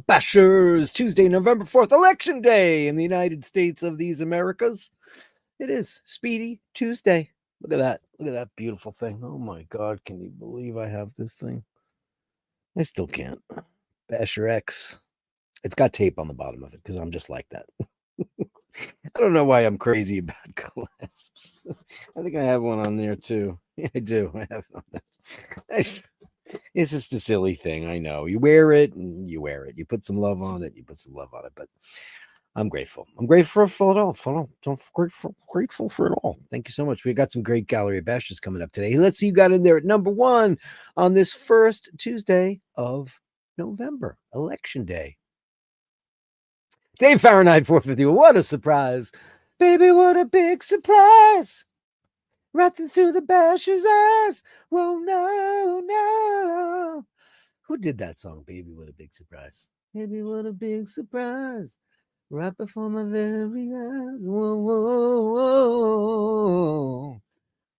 Bashers, Tuesday, November 4th, Election Day in the United States of these Americas. It is Speedy Tuesday. Look at that. Look at that beautiful thing. Oh my God. Can you believe I have this thing? I still can't. Basher X. It's got tape on the bottom of it because I'm just like that. I don't know why I'm crazy about clasps. I think I have one on there too. Yeah, I do. I have it on there. It's just a silly thing. I know. You wear it and you wear it. You put some love on it, you put some love on it. But I'm grateful. I'm grateful for it all. Grateful for it all. Thank you so much. We got some great Gallery of Bashtards coming up today. Let's see you got in there at number 1 on this first Tuesday of November, Election Day. Dave Fahrenheit 450. What a surprise. Baby, what a big surprise. Right through the Basher's eyes. Whoa, no. Who did that song, Baby, what a big surprise? Baby, what a big surprise. Right before my very eyes. Whoa.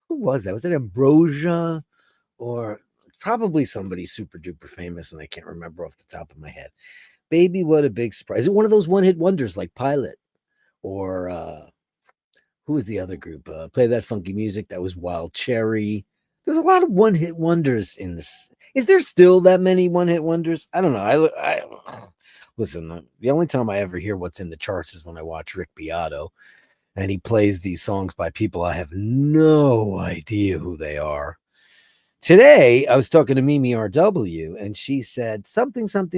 Who was that? Was that Ambrosia? Or probably somebody super duper famous, and I can't remember off the top of my head. Baby, what a big surprise. Is it one of those one-hit wonders like Pilot? Or who was the other group? Play That Funky Music. That was Wild Cherry. There's a lot of one-hit wonders in this. Is there still that many one-hit wonders? I don't know. I listen, the only time I ever hear what's in the charts is when I watch Rick Beato, and he plays these songs by people I have no idea who they are. Today, I was talking to Mimi RW, and she said something. She went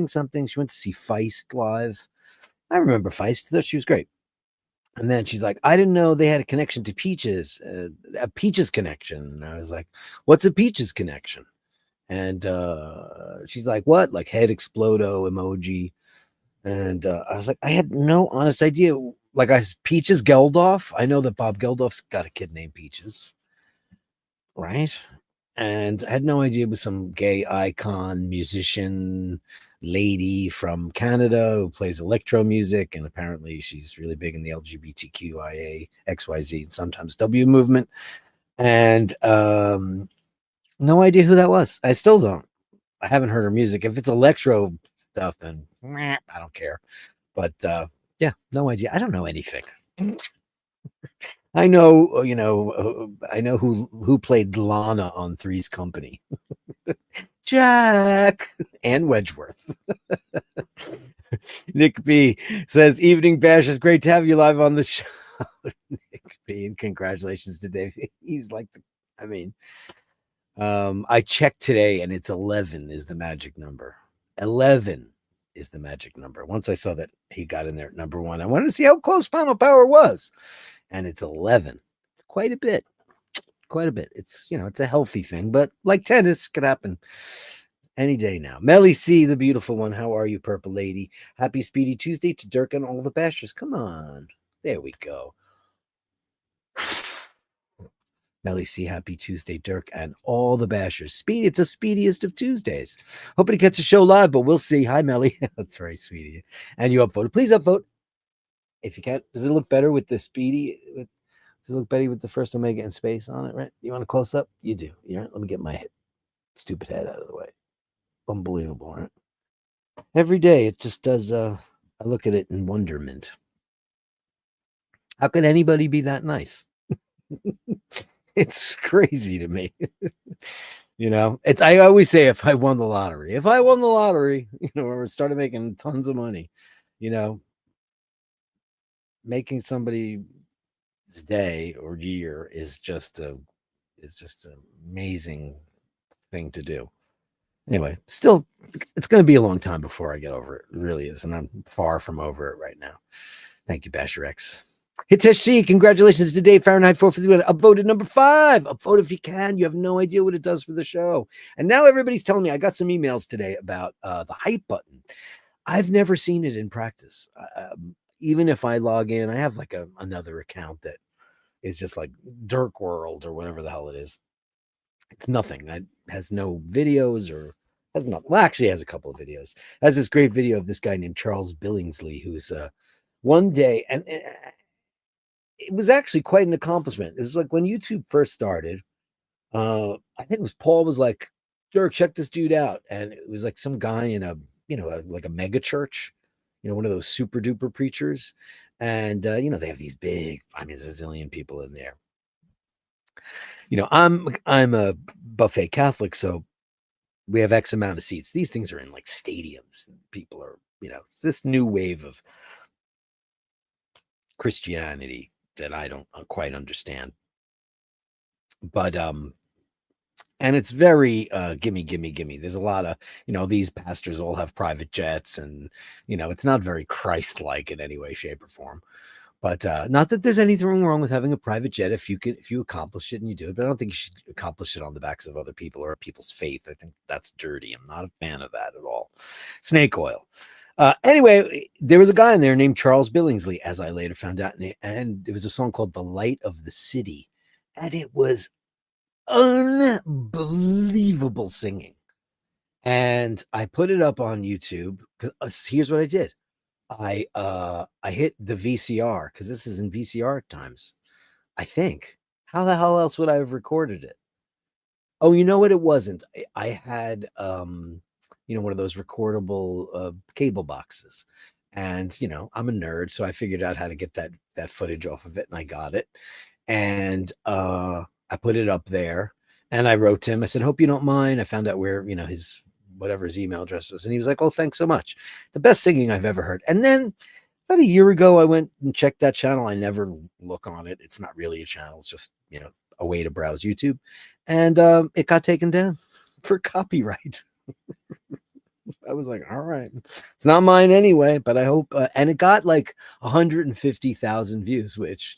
to see Feist live. I remember Feist. I thought she was great. And then she's like, I didn't know they had a connection to Peaches, a Peaches connection. And I was like, what's a Peaches connection? And she's like, what? Like head explodo emoji. And I was like, I had no honest idea. Like Peaches Geldof. I know that Bob Geldof's got a kid named Peaches. Right? And I had no idea it was some gay icon, musician lady from Canada who plays electro music. And apparently she's really big in the LGBTQIA, XYZ, and sometimes W movement. And no idea who that was. I still don't. I haven't heard her music. If it's electro stuff, then I don't care. But yeah, no idea. I don't know anything. I know, I know who played Lana on Three's Company. Jack and Wedgeworth. Nick B says, evening bash, is great to have you live on the show. Nick B, and congratulations to Dave. He's like, I checked today and it's 11 is the magic number. 11 is the magic number. Once I saw that he got in there at number 1, I wanted to see how close Final Power was. And it's 11. Quite a bit. It's, it's a healthy thing, but like tennis could happen any day now. Melly C, the beautiful one. How are you, Purple Lady? Happy Speedy Tuesday to Dirk and all the bashers. Come on. There we go. Melly C, happy Tuesday, Dirk and all the bashers. Speedy, it's the speediest of Tuesdays. Hoping to catch a show live, but we'll see. Hi, Melly. That's very sweet of you. And you upvoted. Please upvote. If you can't, does it look better with the Speedy? Does it look better with the first Omega in space on it, right? You want a close up? You do. Let me get my stupid head out of the way. Unbelievable, right? Every day it just does. I look at it in wonderment. How could anybody be that nice? It's crazy to me. It's. I always say, if I won the lottery, or started making tons of money, making somebody's day or year is just an amazing thing to do. Anyway, still, it's going to be a long time before I get over it. It really is, and I'm far from over it right now. Thank you, Basher X. Hitesh C, congratulations today, Fahrenheit 451. Upvoted number 5. Upvote if you can. You have no idea what it does for the show. And now everybody's telling me I got some emails today about the hype button. I've never seen it in practice. Even if I log in, I have like another account that is just like dirkworld or whatever the hell it is. It's nothing. It has no videos or has not. Well, actually, it has a couple of videos. It has this great video of this guy named Charles Billingsley, who's one day, and it was actually quite an accomplishment. It was like when YouTube first started. I think it was Paul was like, Dirk, check this dude out, and it was like some guy in like a mega church, one of those super duper preachers, and they have these big, I mean, there's a zillion people in there. I'm a buffet Catholic, so we have X amount of seats. These things are in like stadiums. People are, this new wave of Christianity that I don't quite understand. But and it's very gimme, gimme, gimme. There's a lot of, these pastors all have private jets, and it's not very Christ-like in any way, shape, or form. But not that there's anything wrong with having a private jet if you accomplish it and you do it. But I don't think you should accomplish it on the backs of other people or people's faith. I think that's dirty. I'm not a fan of that at all. Snake oil. Anyway, there was a guy in there named Charles Billingsley, as I later found out, and there was a song called "The Light of the City," and it was unbelievable singing. And I put it up on YouTube because here's what I did. I hit the VCR because this is in VCR times, I think. How the hell else would I have recorded it? Oh, you know what? It wasn't. I had one of those recordable cable boxes. And I'm a nerd, so I figured out how to get that footage off of it, and I got it. And I put it up there, and I wrote to him. I said, "Hope you don't mind." I found out where his whatever his email address was, and he was like, "Oh, thanks so much. The best singing I've ever heard." And then about a year ago, I went and checked that channel. I never look on it. It's not really a channel. It's just a way to browse YouTube, and it got taken down for copyright. I was like, all right, it's not mine anyway, but I hope, and it got like 150,000 views, which,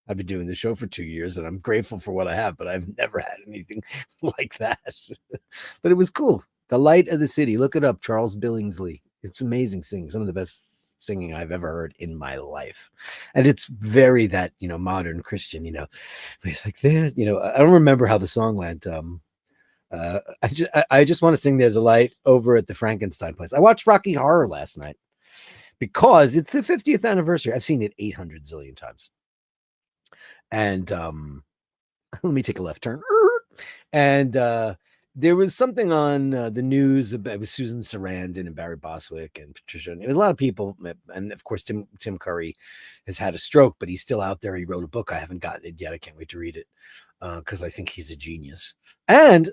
I've been doing the show for 2 years and I'm grateful for what I have, but I've never had anything like that. But it was cool. The Light of the City. Look it up. Charles Billingsley. It's amazing singing. Some of the best singing I've ever heard in my life. And it's very that, modern Christian, it's like that, I don't remember how the song went. I just want to sing "There's a Light" over at the Frankenstein place. I watched Rocky Horror last night because it's the 50th anniversary. I've seen it 800 zillion times. And let me take a left turn. And there was something on the news about it was Susan Sarandon and Barry Bostwick and Patricia. And it was a lot of people. And of course, Tim Curry has had a stroke, but he's still out there. He wrote a book. I haven't gotten it yet. I can't wait to read it because I think he's a genius. And,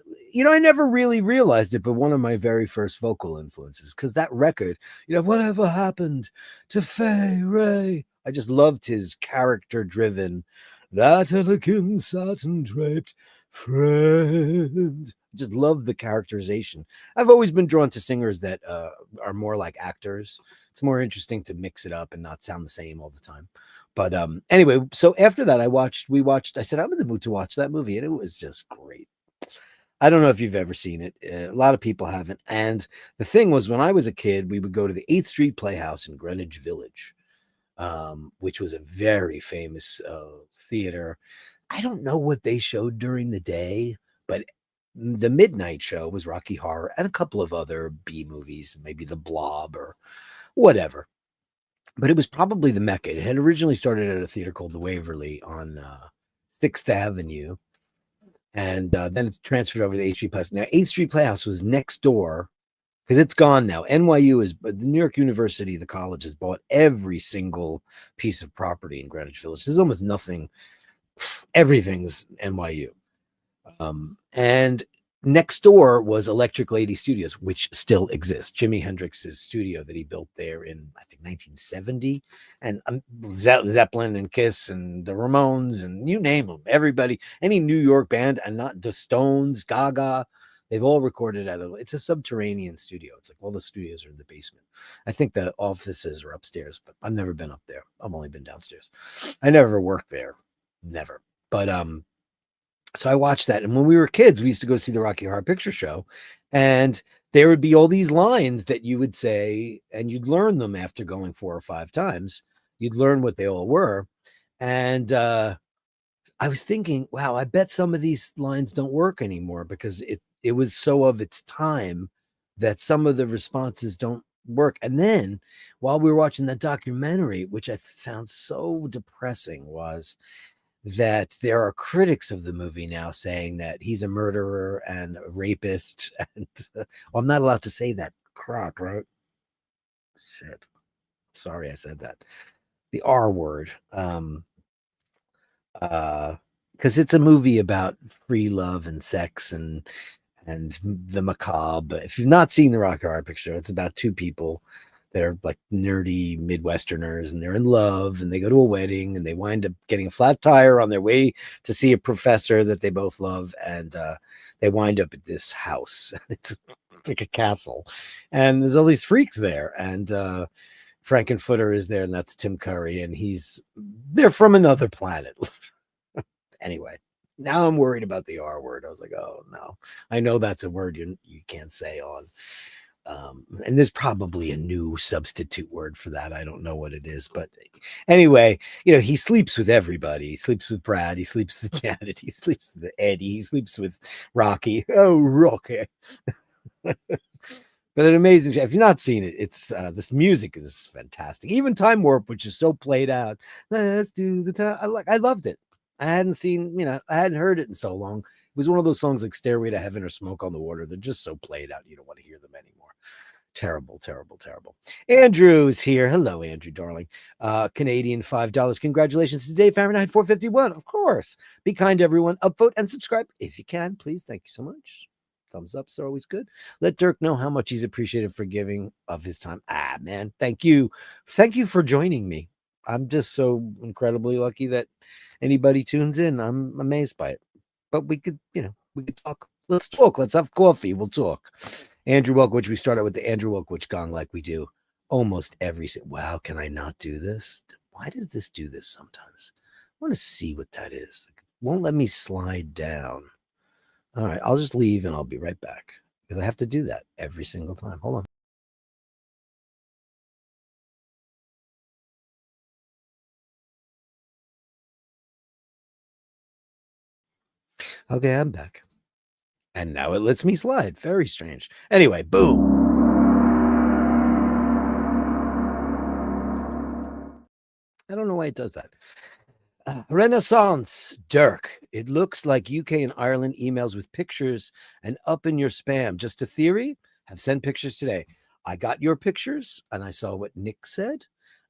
I never really realized it, but one of my very first vocal influences, because that record, "Whatever Happened to Fay Ray," I just loved his character-driven, "That elegant satin-draped friend." Just love the characterization. I've always been drawn to singers that are more like actors. It's more interesting to mix it up and not sound the same all the time. But anyway, so after that, I said, I'm in the mood to watch that movie, and it was just great. I don't know if you've ever seen it. A lot of people haven't. And the thing was, when I was a kid, we would go to the 8th Street Playhouse in Greenwich Village, which was a very famous theater. I don't know what they showed during the day, but the midnight show was Rocky Horror and a couple of other B movies, maybe The Blob or whatever. But it was probably the Mecca. It had originally started at a theater called the Waverly on 6th Avenue. And then it's transferred over to the 8th Street Playhouse. Now, 8th Street Playhouse was next door because it's gone now. NYU the New York University, the college, has bought every single piece of property in Greenwich Village. There's almost nothing. Everything's NYU. And next door was Electric Lady Studios, which still exists. Jimi Hendrix's studio that he built there in, I think, 1970. And Zeppelin and Kiss and the Ramones and you name them. Everybody, any New York band, and not the Stones, Gaga, They've all recorded it's a subterranean studio. It's like all the studios are in the basement. I think the offices are upstairs, but I've never been up there. I've only been downstairs. I never worked there. Never. But so I watched that. And when we were kids, we used to go see the Rocky Horror Picture Show. And there would be all these lines that you would say, and you'd learn them after going 4 or 5 times. You'd learn what they all were. And I was thinking, wow, I bet some of these lines don't work anymore because it was so of its time that some of the responses don't work. And then while we were watching that documentary, which I found so depressing, was that there are critics of the movie now saying that he's a murderer and a rapist. And well, I'm not allowed to say that crap, right? Shit. Sorry, I said that. The R word. Because it's a movie about free love and sex and the macabre. If you've not seen the Rocky Horror Picture, it's about 2 people that are like nerdy Midwesterners, and they're in love, and they go to a wedding, and they wind up getting a flat tire on their way to see a professor that they both love, and they wind up at this house. It's like a castle, and there's all these freaks there, and Frankenfooter is there, and that's Tim Curry, and they're from another planet. Anyway, now I'm worried about the R word. I was like, oh no, I know that's a word you can't say on. And there's probably a new substitute word for that. I don't know what it is, but anyway, he sleeps with everybody. He sleeps with Brad. He sleeps with Janet. He sleeps with Eddie. He sleeps with Rocky. Oh, Rocky. But an amazing show. If you've not seen it, it's this music is fantastic. Even Time Warp, which is so played out. Let's do the time. I loved it. I hadn't heard it in so long. It was one of those songs like Stairway to Heaven or Smoke on the Water. They're just so played out. You don't want to hear them anymore. Terrible, terrible, terrible. Andrew is here. Hello, Andrew, darling. Canadian $5. Congratulations to Dave Fahrenheit 451. Of course. Be kind to everyone. Upvote and subscribe if you can, please. Thank you so much. Thumbs ups are always good. Let Dirk know how much he's appreciated for giving of his time. Man, thank you. Thank you for joining me. I'm just so incredibly lucky that anybody tunes in. I'm amazed by it. But we could talk. Let's talk. Let's have coffee. We'll talk. Andrew Welkwich. We start out with the Andrew Welkwich gong like we do almost every. Wow, can I not do this? Why does this do this sometimes? I want to see what that is. It won't let me slide down. All right, I'll just leave and I'll be right back because I have to do that every single time. Hold on. Okay, I'm back. And now it lets me slide. Very strange. Anyway, boom. I don't know why it does that. Renaissance, Dirk. It looks like UK and Ireland emails with pictures and up in your spam. Just a theory? Have sent pictures today. I got your pictures and I saw what Nick said.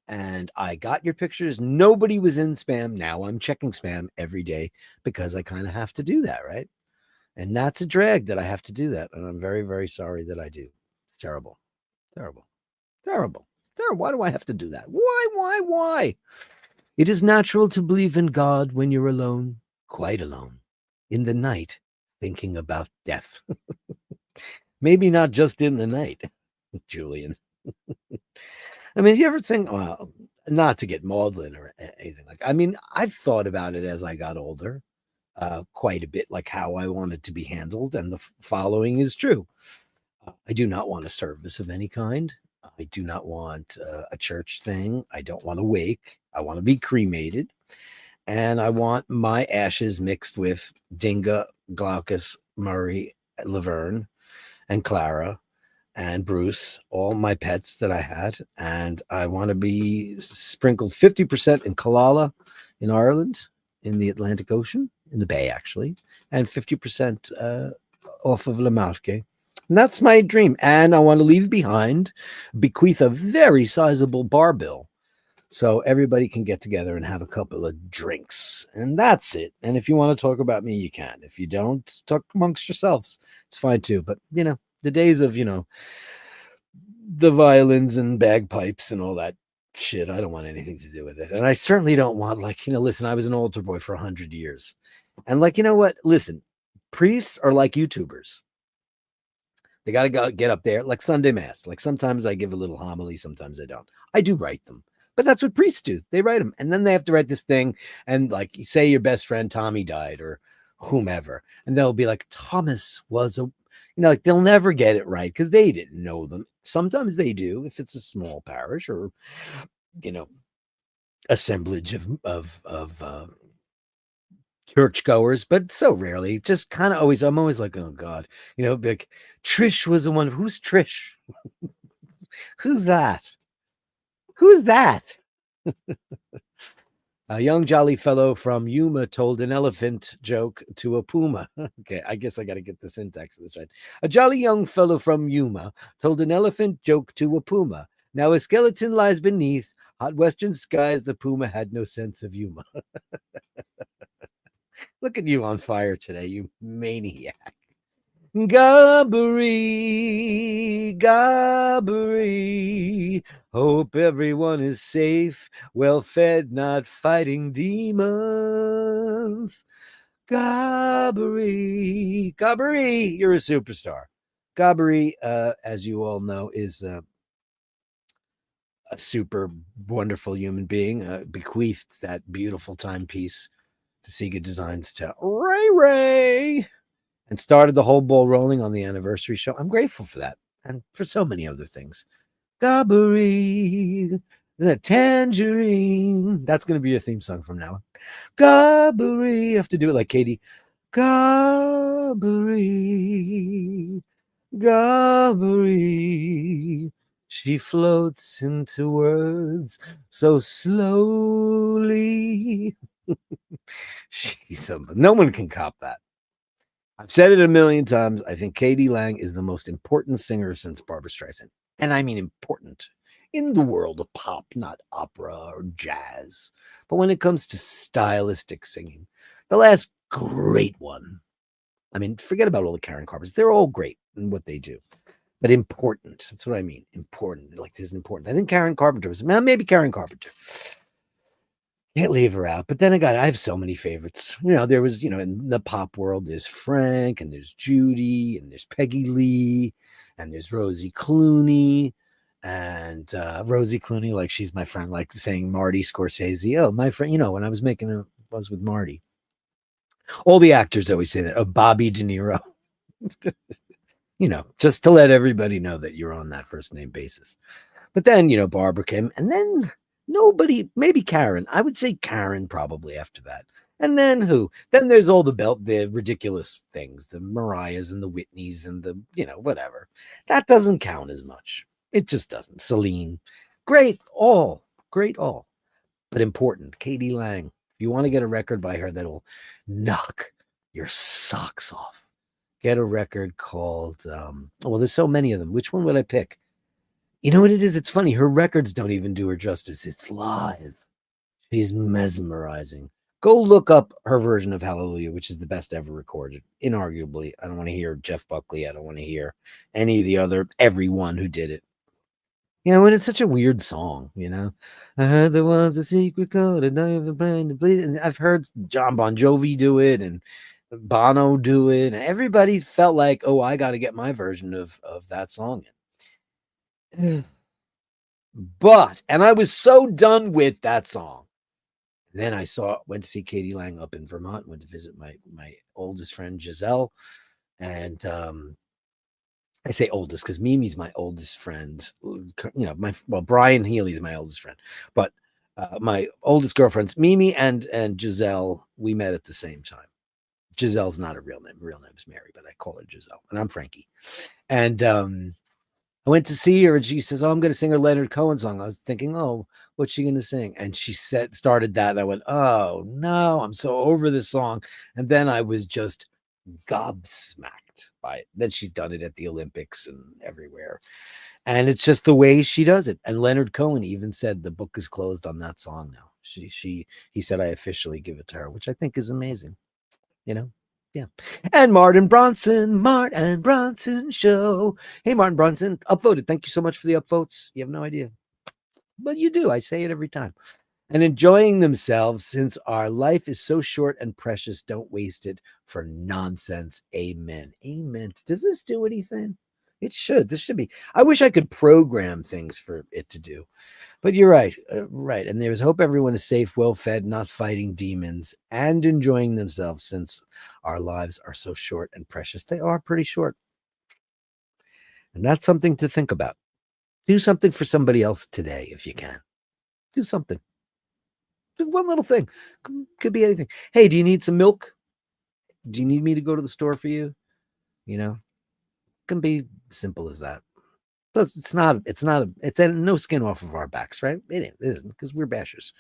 And I got your pictures. Nobody was in spam. Now I'm checking spam every day because I kind of have to do that, right? And that's a drag that I have to do that. And I'm very, very sorry that I do. It's terrible. Terrible. Terrible. Terrible. Why do I have to do that? Why? It is natural to believe in God when you're alone, quite alone, in the night, thinking about death. Maybe not just in the night, Julian. I mean, you ever think, well, not to get maudlin or anything like that. I mean, I've thought about it as I got older quite a bit, like how I want it to be handled. And the following is true. I do not want a service of any kind. I do not want a church thing. I don't want to wake. I want to be cremated. And I want my ashes mixed with Dinga, Glaucus, Murray, Laverne, and Clara, and Bruce, all my pets that I had. And I want to be sprinkled 50% in Killala in Ireland, in the Atlantic Ocean, in the Bay, actually, and 50% off of La Marque. And that's my dream. And I want to leave behind, bequeath a very sizable bar bill so everybody can get together and have a couple of drinks. And that's it. And if you want to talk about me, you can. If you don't, talk amongst yourselves. It's fine too. But, the days of, the violins and bagpipes and all that shit, I don't want anything to do with it. And I certainly don't want, listen, I was an altar boy for 100 years. And you know what? Listen, priests are like YouTubers. They got to go get up there like Sunday Mass. Like sometimes I give a little homily, sometimes I don't. I do write them, but that's what priests do. They write them, and then they have to write this thing. And like, say your best friend Tommy died or whomever, and they'll be like, Thomas was a, like they'll never get it right because they didn't know them. Sometimes they do if it's a small parish or you know assemblage of churchgoers, but so rarely. Just kind of always, I'm always like, oh God, like Trish was the one. Who's Trish? Who's that? Who's that? A young jolly fellow from Yuma told an elephant joke to a puma. Okay, I guess I got to get the syntax of this right. A jolly young fellow from Yuma told an elephant joke to a puma. Now a skeleton lies beneath hot western skies. The puma had no sense of humor. Look at you on fire today, you maniac. Gallery, Gallery. Hope everyone is safe, well fed, not fighting demons. Gallery, Gallery, you're a superstar. Gallery, as you all know, is a super wonderful human being. Bequeathed that beautiful timepiece to Sega Designs to Ray Ray. And started the whole ball rolling on the anniversary show. I'm grateful for that and for so many other things. Gabbery, the tangerine. That's going to be your theme song from now on. Gabbery. You have to do it like Katie. Gabbery, Gabbery. She floats into words so slowly. No one can cop that. I've said it a million times. I think k.d. lang is the most important singer since Barbra Streisand. And I mean important in the world of pop, not opera or jazz. But when it comes to stylistic singing, the last great one, I mean, forget about all the Karen Carpenters. They're all great in what they do. But important. That's what I mean. Important. Like this is important. I think Karen Carpenter was, maybe Karen Carpenter. Can't leave her out. But then again, I have so many favorites. There was, in the pop world, there's Frank and there's Judy and there's Peggy Lee and there's Rosie Clooney. And Rosie Clooney, like she's my friend, like saying Marty Scorsese. Oh, my friend, when I was was with Marty. All the actors always say that. Oh, Bobby De Niro. Just to let everybody know that you're on that first name basis. But then, Barbara came and then nobody, maybe Karen. I would say Karen probably after that. And then who? Then there's all the ridiculous things, the Mariahs and the Whitneys and the, whatever. That doesn't count as much. It just doesn't. Celine, great all. But important, k.d. lang. If you want to get a record by her that'll knock your socks off, get a record called, well, there's so many of them. Which one would I pick? You know what it is? It's funny. Her records don't even do her justice. It's live. She's mesmerizing. Go look up her version of Hallelujah, which is the best ever recorded. Inarguably. I don't want to hear Jeff Buckley. I don't want to hear any of the other, everyone who did it. And it's such a weird song, I heard there was a secret code and I have been to please. And I've heard John Bon Jovi do it and Bono do it. And everybody felt like, oh, I got to get my version of that song. But, and I was so done with that song. And then I went to see k.d. lang up in Vermont, went to visit my oldest friend, Giselle. And I say oldest because Mimi's my oldest friend. Brian Healy's my oldest friend. But my oldest girlfriends, Mimi and Giselle, we met at the same time. Giselle's not a real name. Real name is Mary, but I call her Giselle. And I'm Frankie. And I went to see her and she says, oh, I'm going to sing her Leonard Cohen song. I was thinking, oh, what's she going to sing? And she started that. And I went, oh, no, I'm so over this song. And then I was just gobsmacked by it. Then she's done it at the Olympics and everywhere. And it's just the way she does it. And Leonard Cohen even said the book is closed on that song now. He said, I officially give it to her, which I think is amazing. Yeah. And Martin Bronson show. Hey, Martin Bronson, upvoted. Thank you so much for the upvotes. You have no idea. But you do. I say it every time. And enjoying themselves since our life is so short and precious. Don't waste it for nonsense. Amen. Amen. Does this do anything? It should. This should be. I wish I could program things for it to do. But you're right. Right. And there's hope everyone is safe, well fed, not fighting demons, and enjoying themselves since our lives are so short and precious. They are pretty short. And that's something to think about. Do something for somebody else today if you can. Do something. Do one little thing. Could be anything. Hey, do you need some milk? Do you need me to go to the store for you? You know, it can be simple as that. But it's no skin off of our backs, right? It isn't because we're bashers.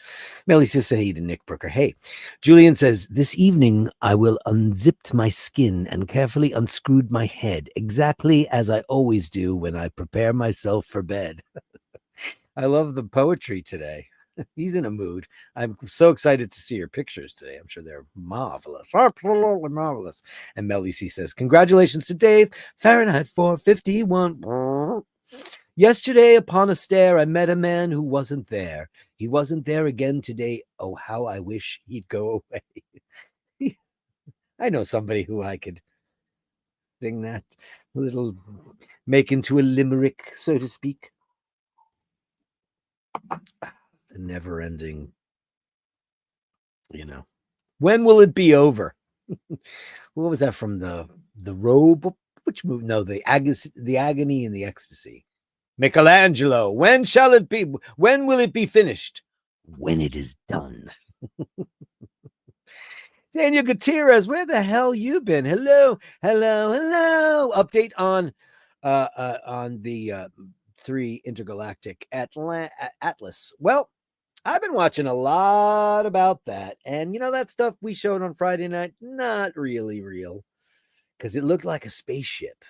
Melly says, hey to Nick Brooker. Hey, Julian says, this evening I will unzipped my skin and carefully unscrewed my head, exactly as I always do when I prepare myself for bed. I love the poetry today. He's in a mood. I'm so excited to see your pictures today. I'm sure they're marvelous. Absolutely marvelous. And Melly C says, congratulations to Dave. Fahrenheit 451. Yesterday, upon a stair, I met a man who wasn't there. He wasn't there again today. Oh, how I wish he'd go away. I know somebody who I could sing that little, make into a limerick, so to speak. The never ending, when will it be over? What was that from the Robe? Which movie? No, the Agony and the Ecstasy. Michelangelo, when shall it be? When will it be finished? When it is done. Daniel Gutierrez, where the hell you been? Hello. Update on the 3 intergalactic Atlas. Well, I've been watching a lot about that, and that stuff we showed on Friday night, not really real, because it looked like a spaceship,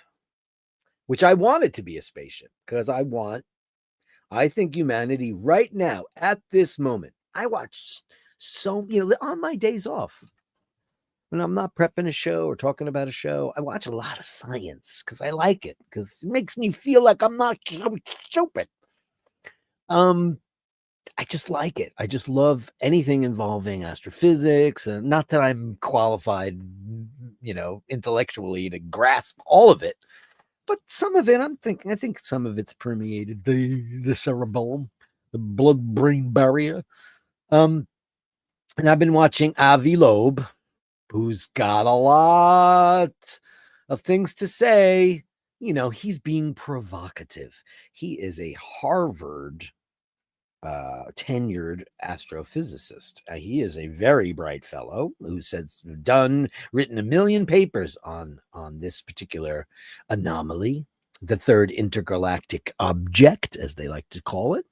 which I want it to be a spaceship, because I think humanity right now, at this moment, I watch so, on my days off, when I'm not prepping a show or talking about a show, I watch a lot of science, because I like it, because it makes me feel like I'm not stupid. I just like it. I just love anything involving astrophysics. And not that I'm qualified, intellectually to grasp all of it, but some of it I think some of it's permeated the cerebellum, the blood-brain barrier. And I've been watching Avi Loeb, who's got a lot of things to say. He's being provocative. He is a Harvard tenured astrophysicist. He is a very bright fellow who says written a million papers on this particular anomaly, the third intergalactic object, as they like to call it.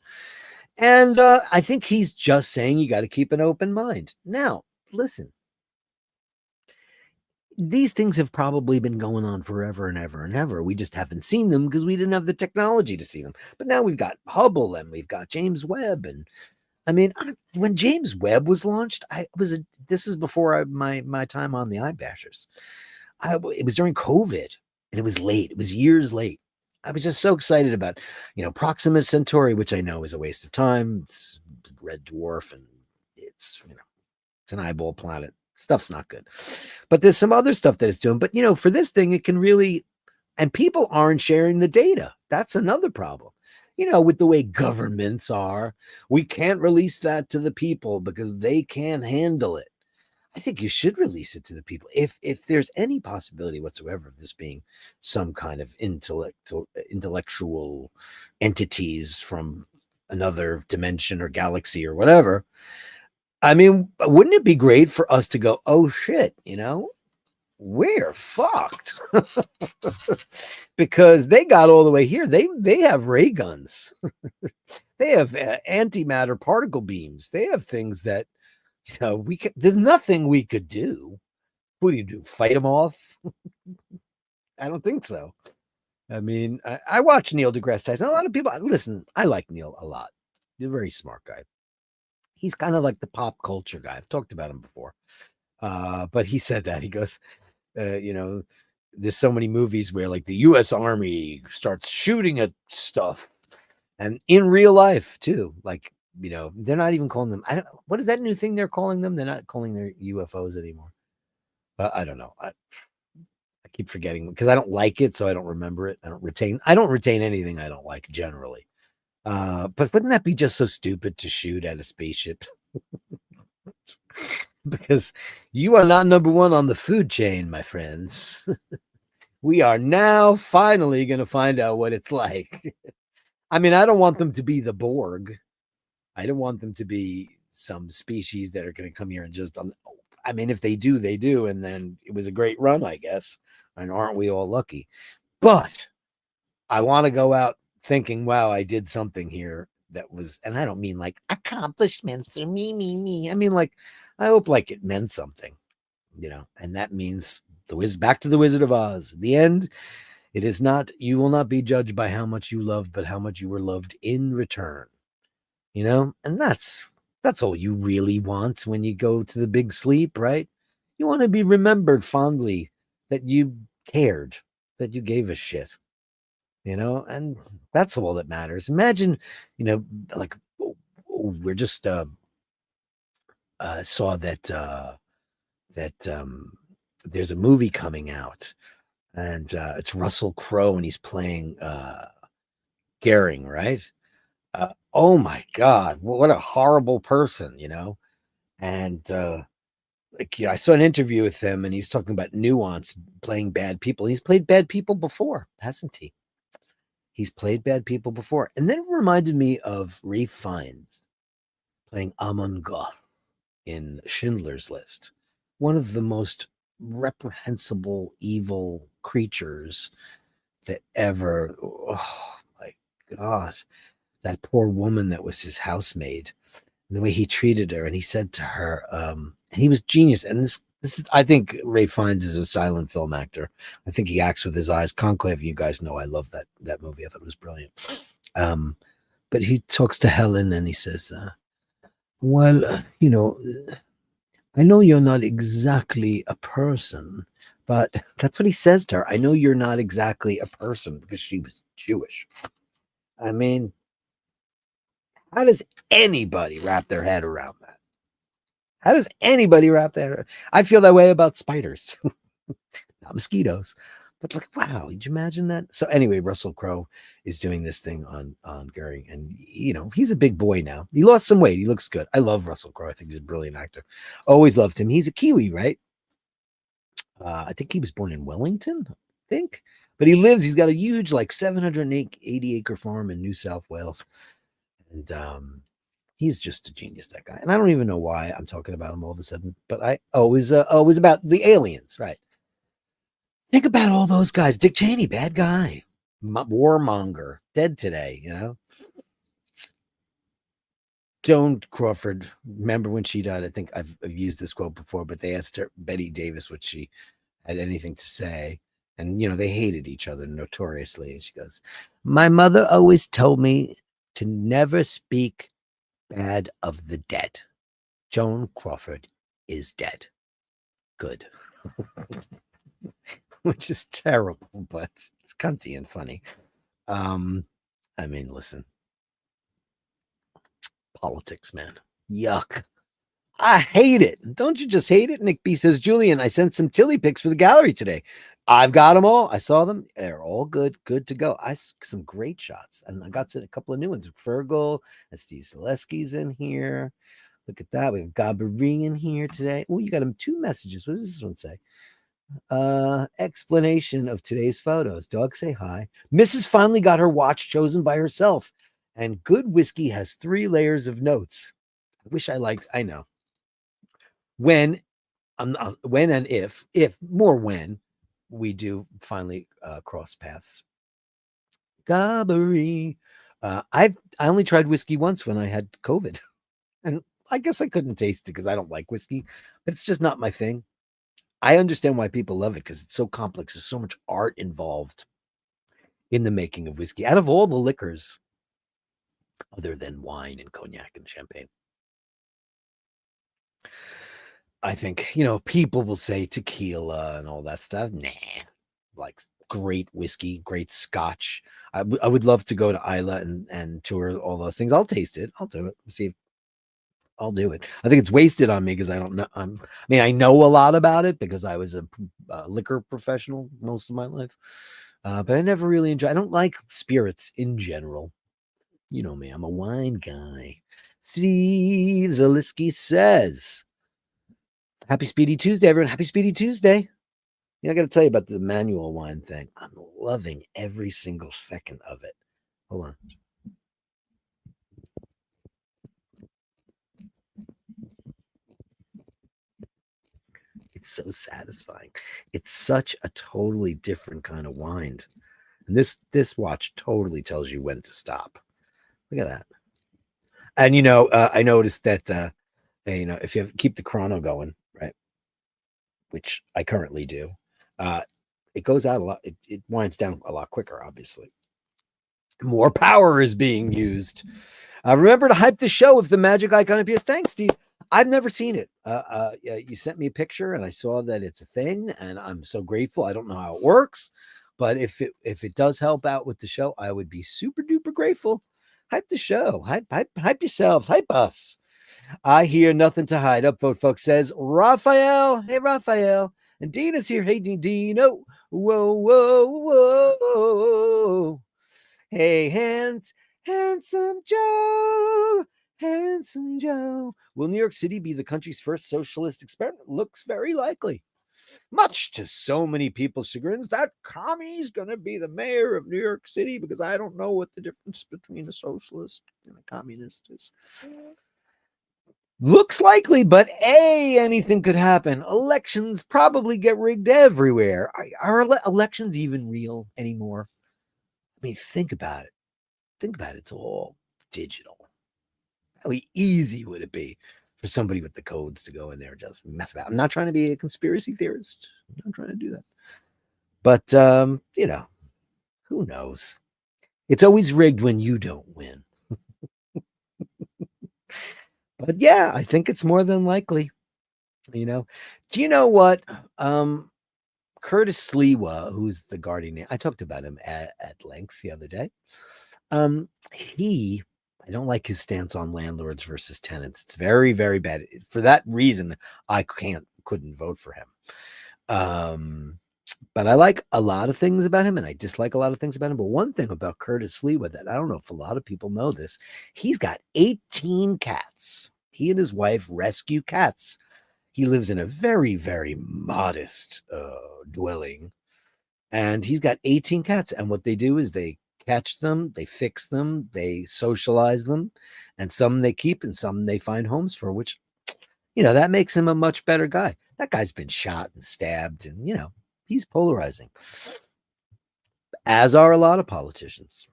And I think he's just saying you got to keep an open mind. Now, listen, these things have probably been going on forever and ever and ever. We just haven't seen them because we didn't have the technology to see them. But now we've got Hubble and we've got James Webb. And I mean, when James Webb was launched, this is before my time on the iBashers. It was during COVID and it was late. It was years late. I was just so excited about, Proxima Centauri, which I know is a waste of time. It's a red dwarf and it's an eyeball planet. Stuff's not good. But there's some other stuff that it's doing. But, for this thing, it can really, and people aren't sharing the data. That's another problem. With the way governments are, we can't release that to the people because they can't handle it. I think you should release it to the people. If there's any possibility whatsoever of this being some kind of intellectual entities from another dimension or galaxy or whatever, I mean, wouldn't it be great for us to go, oh shit, we're fucked because they got all the way here. They have ray guns. They have antimatter particle beams. They have things that, there's nothing we could do. What do you do? Fight them off? I don't think so. I mean, I watch Neil deGrasse Tyson. A lot of people, listen, I like Neil a lot. He's a very smart guy. He's kind of like the pop culture guy. I've talked about him before. But he said that. He goes, there's so many movies where like the U.S. Army starts shooting at stuff. And in real life, too. Like, they're not even calling them. What is that new thing they're calling them? They're not calling their UFOs anymore. I don't know. I keep forgetting because I don't like it, so I don't remember it. I don't retain anything I don't like generally. But wouldn't that be just so stupid to shoot at a spaceship? Because you are not number one on the food chain, my friends. We are now finally going to find out what it's like. I mean, I don't want them to be the Borg. I don't want them to be some species that are going to come here and just. I mean, if they do, they do, and then it was a great run, I guess. And aren't we all lucky? But I want to go out thinking, wow, I did something here that was, and I don't mean like accomplishments or me. I mean, like, I hope like it meant something, and that means back to the Wizard of Oz. The end, it is not, you will not be judged by how much you loved, but how much you were loved in return, and that's all you really want when you go to the big sleep, right? You want to be remembered fondly that you cared, that you gave a shit, and that's all that matters. Imagine, like we're just saw that there's a movie coming out, and it's Russell Crowe, and he's playing Gehring, right? Oh my God, what a horrible person, And I saw an interview with him, and he's talking about nuance, playing bad people. He's played bad people before, hasn't he? He's played bad people before. And then it reminded me of Ralph Fiennes playing Amon Goth in Schindler's List, one of the most reprehensible, evil creatures that ever. Oh my God. That poor woman that was his housemaid, and the way he treated her. And he said to her, and he was genius. And this is, I think Ralph Fiennes is a silent film actor. I think he acts with his eyes. Conclave, you guys know I love that movie. I thought it was brilliant. But he talks to Helen and he says, well, I know you're not exactly a person, but that's what he says to her. I know you're not exactly a person, because she was Jewish. I mean, how does anybody wrap their head around that? How does anybody wrap their? I feel that way about spiders, not mosquitoes. But like, wow, did you imagine that? So anyway, Russell Crowe is doing this thing on Gehring, and he's a big boy now. He lost some weight. He looks good. I love Russell Crowe. I think he's a brilliant actor. Always loved him. He's a Kiwi, right? I think he was born in Wellington, I think. But he's got a huge, like 780 acre farm in New South Wales. And he's just a genius, that guy. And I don't even know why I'm talking about him all of a sudden, but it was about the aliens, right? Think about all those guys. Dick Cheney, bad guy, warmonger, dead today, Joan Crawford, remember when she died? I think I've used this quote before, but they asked her, Betty Davis, what she had anything to say. And, they hated each other notoriously. And she goes, my mother always told me to never speak bad of the dead. Joan Crawford is dead. Good. Which is terrible, but it's cunty and funny. I mean, listen. Politics, man. Yuck. I hate it. Don't you just hate it? Nick B says, Julian, I sent some Tilly pics for the gallery today. I've got them all. I saw them. They're all good to go. Some great shots. And I got a couple of new ones. Fergal and Steve Zaleski's in here. Look at that. We got Gabri in here today. Oh, you got him 2 messages. What does this one say? Explanation of today's photos. Dog, say hi. Mrs. finally got her watch chosen by herself. And good whiskey has 3 layers of notes. I know. When and if more when we do finally cross paths. Gabri. I only tried whiskey once when I had COVID. And I guess I couldn't taste it because I don't like whiskey, but it's just not my thing. I understand why people love it because it's so complex. There's so much art involved in the making of whiskey. Out of all the liquors, other than wine and cognac and champagne, I think, people will say tequila and all that stuff. Nah, like great whiskey, great scotch. I would love to go to Isla and tour all those things. I'll taste it. I'll do it. See if I'll do it. I think it's wasted on me because I don't know. I mean, I know a lot about it because I was a liquor professional most of my life, but I never really enjoy. I don't like spirits in general. You know me. I'm a wine guy. Steve Zaliski says, "Happy Speedy Tuesday, everyone! Happy Speedy Tuesday." You know, I got to tell you about the manual wine thing. I'm loving every single second of it. Hold on. It's so satisfying. It's such a totally different kind of wine. And this watch totally tells you when to stop. Look at that. And I noticed that if you keep the chrono going, right, which I currently do, it goes out a lot. It winds down a lot quicker, obviously. More power is being used. Remember to hype the show if the magic icon appears. Thanks, Steve. I've never seen it. You sent me a picture, and I saw that it's a thing, and I'm so grateful. I don't know how it works, but if it does help out with the show, I would be super duper grateful. Hype the show. Hype yourselves. Hype us. I hear nothing to hide. Upvote folks says Raphael. Hey Raphael. And Dina's here. Hey Dino. Whoa, whoa, whoa. Hey, handsome Joe, handsome Joe. Will New York City be the country's first socialist experiment? Looks very likely. Much to so many people's chagrins, that commie's going to be the mayor of New York City because I don't know what the difference between a socialist and a communist is. Looks likely, but anything could happen. Elections probably get rigged everywhere. Are elections even real anymore? I mean, think about it. It's all digital. How easy would it be for somebody with the codes to go in there and just mess about? I'm not trying to be a conspiracy theorist. I'm not trying to do that. But, who knows? It's always rigged when you don't win. But yeah, I think it's more than likely. Do you know what? Curtis Sliwa, who's the Guardian, I talked about him at length the other day. I don't like his stance on landlords versus tenants. It's very, very bad. For that reason, I couldn't vote for him. But I like a lot of things about him and I dislike a lot of things about him. But one thing about Curtis Sliwa that I don't know if a lot of people know this, he's got 18 cats. He and his wife rescue cats. He lives in a very, very modest dwelling. And he's got 18 cats. And what they do is they catch them, they fix them, they socialize them, and some they keep and some they find homes for, which, that makes him a much better guy. That guy's been shot and stabbed and, he's polarizing, as are a lot of politicians.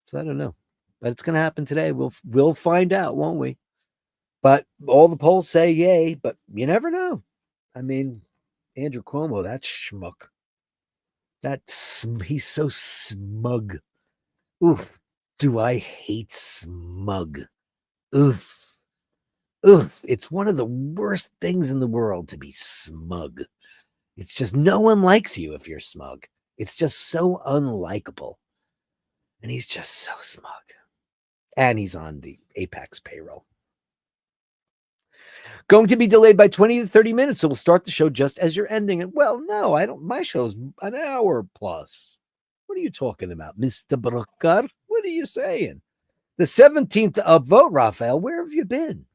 So I don't know, but it's going to happen today. We'll find out, won't we? But all the polls say yay, but you never know. I mean, Andrew Cuomo, that schmuck, he's so smug. Oof, do I hate smug. Oof. It's one of the worst things in the world to be smug. It's just no one likes you if you're smug. It's just so unlikable. And he's just so smug. And he's on the Apex payroll. Going to be delayed by 20 to 30 minutes, so we'll start the show just as you're ending it. Well, no, I don't. My show's an hour plus. What are you talking about, Mr. Brooker? What are you saying? The 17th upvote, Raphael. Where have you been?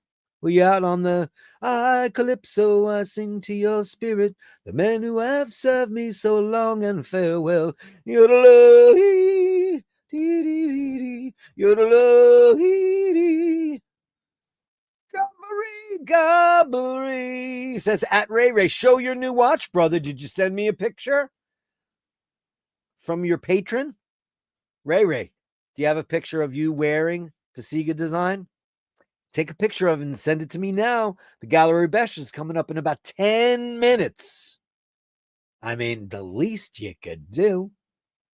Were you out on the Calypso? I sing to your spirit, the men who have served me so long, and farewell. Yodeloo, yodeloo, Gobbery, says at Ray. Show your new watch, brother. Did you send me a picture from your patron? Ray, do you have a picture of you wearing the Sega design? Take a picture of it and send it to me now. The Gallery of Bashtards is coming up in about 10 minutes. I mean, the least you could do,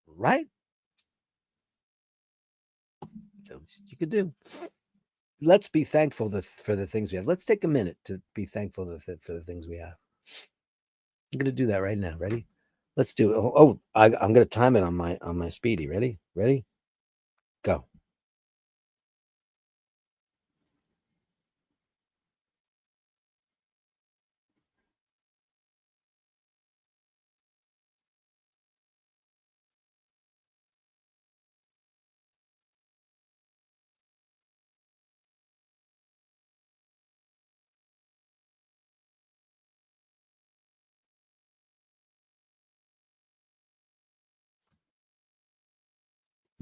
right? The least you could do. Let's be thankful for the things we have. Let's take a minute to be thankful for the things we have. I'm going to do that right now. Ready? Let's do it. I'm going to time it on my Speedy. Ready? Go.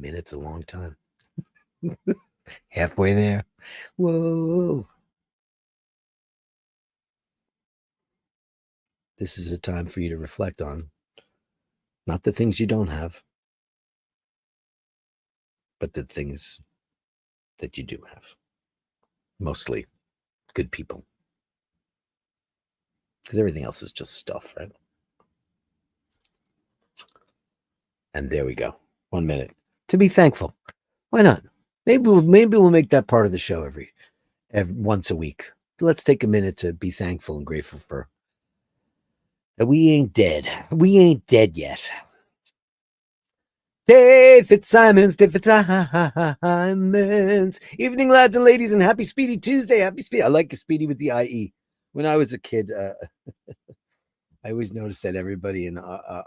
Minute's a long time. Halfway there. Whoa. This is a time for you to reflect on not the things you don't have, but the things that you do have. Mostly good people. Because everything else is just stuff, right? And there we go. 1 minute to be thankful. Why not? Maybe we'll make that part of the show every once a week. Let's take a minute to be thankful and grateful for that we ain't dead. We ain't dead yet. Dave Fitzsimons, Dave Fitzsimons. Evening, lads and ladies, and happy Speedy Tuesday. Happy Speedy. I like a Speedy with the IE. When I was a kid, I always noticed that everybody in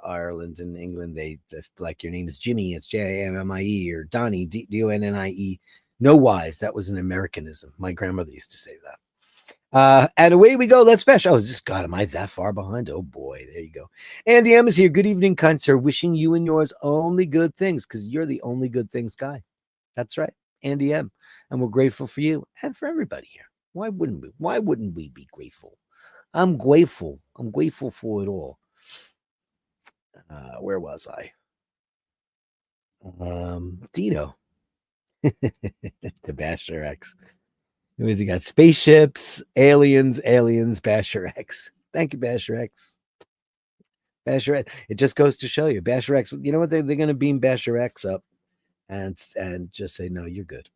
Ireland and England, they like your name is Jimmy, it's Jammie, or Donnie, Donnie. No wise, that was an Americanism. My grandmother used to say that. And away we go. Let's bash. Oh, just God, am I that far behind? Oh boy, there you go. Andy M is here. Good evening, kind sir. Wishing you and yours only good things, because you're the only good things guy. That's right, Andy M. And we're grateful for you and for everybody here. Why wouldn't we? Why wouldn't we be grateful? I'm grateful. I'm grateful for it all. Where was I? Dino. The Basher X. Who has he got? Spaceships, aliens, Basher X. Thank you, Basher X. Basher X. It just goes to show you, Basher X. You know what? They're going to beam Basher X up and just say, no, you're good.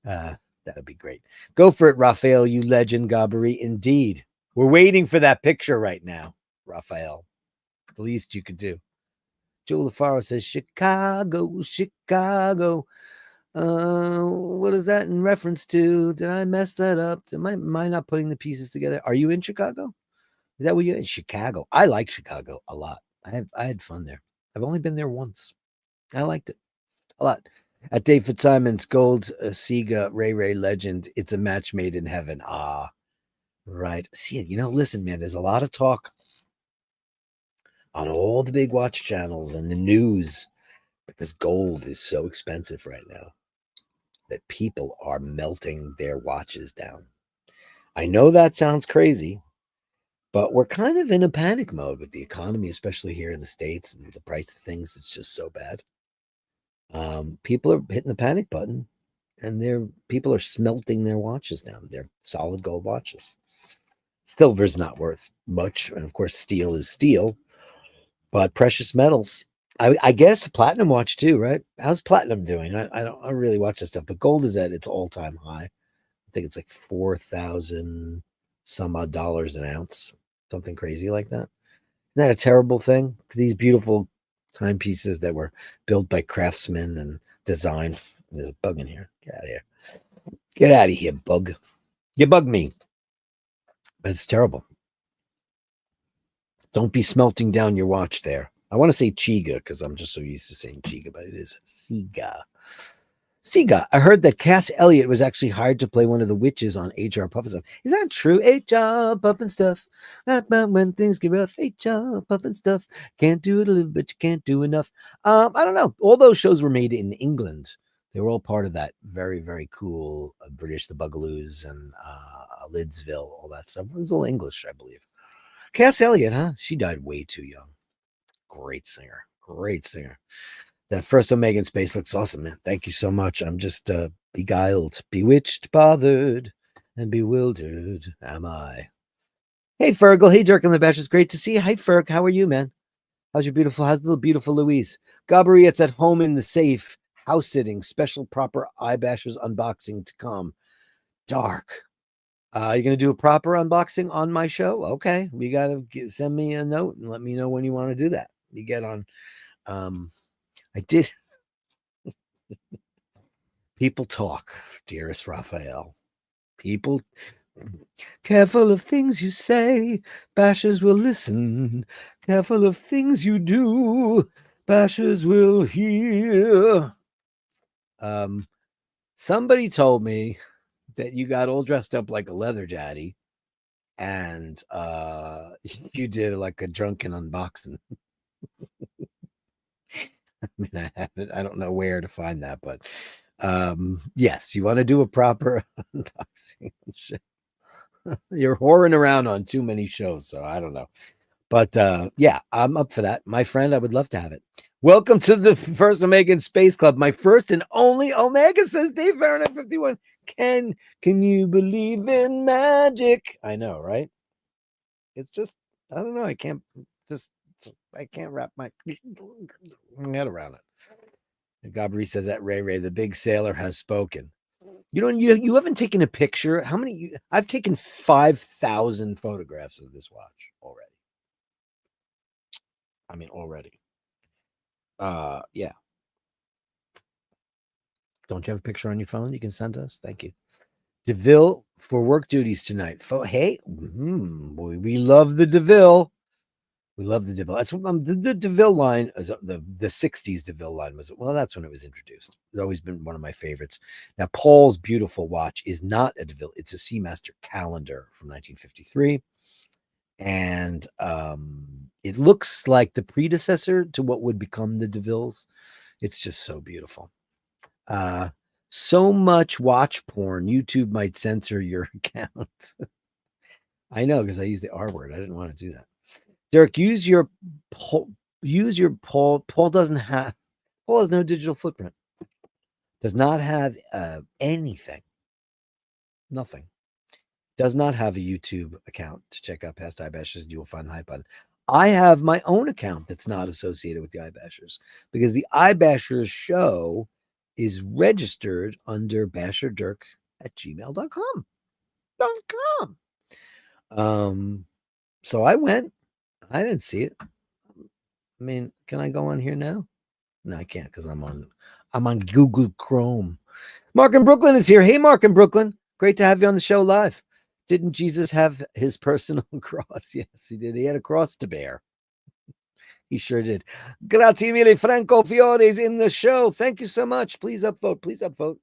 That'll be great. Go for it, Raphael, you legend, Gabari. Indeed. We're waiting for that picture right now, Raphael. The least you could do. Joe LaFaro says, Chicago, Chicago. What is that in reference to? Did I mess that up? Am I not putting the pieces together? Are you in Chicago? Is that what you're in? Chicago. I like Chicago a lot. I had fun there. I've only been there once. I liked it a lot. At Dave Fitzsimon's Gold Sega Ray Legend, it's a match made in heaven. Ah, right. See, listen, man, there's a lot of talk on all the big watch channels and the news because gold is so expensive right now that people are melting their watches down. I know that sounds crazy, but we're kind of in a panic mode with the economy, especially here in the States, and the price of things is just so bad. People are hitting the panic button, and people are smelting their watches down. They're solid gold watches. Silver's not worth much, and of course, steel is steel. But precious metals, I guess a platinum watch too, right? How's platinum doing? I don't really watch that stuff, but gold is at its all-time high. I think it's like 4,000 some odd dollars an ounce, something crazy like that. Isn't that a terrible thing? These beautiful timepieces that were built by craftsmen and designed. There's a bug in here. Get out of here. Get out of here, bug. You bug me. But it's terrible. Don't be smelting down your watch there. I want to say Chiga because I'm just so used to saying Chiga, but it is Sega. Sega. I heard that Cass Elliot was actually hired to play one of the witches on HR Puff and Stuff. Is that true? HR Puff and Stuff. About when things get rough. HR Puff and Stuff. Can't do it a little bit. You can't do enough. I don't know. All those shows were made in England. They were all part of that very, very cool British, the Bugaloos and Lidsville, all that stuff. It was all English, I believe. Cass Elliot, huh? She died way too young. Great singer. Great singer. That first Omega in Space looks awesome, man. Thank you so much. I'm just beguiled, bewitched, bothered, and bewildered am I. Hey, Fergal. Hey, Dirk and the Bash. It's great to see you. Hey, Ferg. How are you, man? How's the beautiful Louise? Gabri, it's at home in the safe. House sitting. Special proper eye bashers unboxing to come. Dark. You're going to do a proper unboxing on my show? Okay. You got to send me a note and let me know when you want to do that. You get on. I did. People talk, dearest Raphael. People, careful of things you say, bashers will listen. Careful of things you do, bashers will hear. Somebody told me that you got all dressed up like a leather daddy and you did like a drunken unboxing. mean, I don't know where to find that, but yes, you want to do a proper unboxing. You're whoring around on too many shows, so I don't know. But yeah, I'm up for that. My friend, I would love to have it. Welcome to the first Omega in Space Club, my first and only Omega, says Dave Fahrenheit 51. Can you believe in magic? I know, right? It's just, I don't know. I can't wrap my head around it. And Gabri says that Ray, the big sailor, has spoken. You haven't taken a picture. How many? I've taken 5,000 photographs of this watch already. I mean, already. Yeah. Don't you have a picture on your phone you can send us? Thank you. DeVille for work duties tonight. Hey, we love the DeVille. We love the DeVille. That's the DeVille line. The 60s DeVille line was, well, that's when it was introduced. It's always been one of my favorites. Now, Paul's beautiful watch is not a DeVille. It's a Seamaster calendar from 1953. And it looks like the predecessor to what would become the DeVilles. It's just so beautiful. So much watch porn, YouTube might censor your account. I know, because I used the R word. I didn't want to do that. Dirk, use your Paul. Paul doesn't have. Paul has no digital footprint. Does not have anything. Nothing. Does not have a YouTube account to check out past iBashers. You will find the hype button. I have my own account that's not associated with the iBashers, because the iBashers show is registered under Basherdirk at gmail.com. So I went. I didn't see it. I mean, can I go on here now? No, I can't, because I'm on Google Chrome. Mark in Brooklyn is here. Hey, Mark in Brooklyn. Great to have you on the show live. Didn't Jesus have his personal cross? Yes, he did. He had a cross to bear. He sure did. Grazie mille, Franco Fiore is in the show. Thank you so much. Please upvote. Please upvote.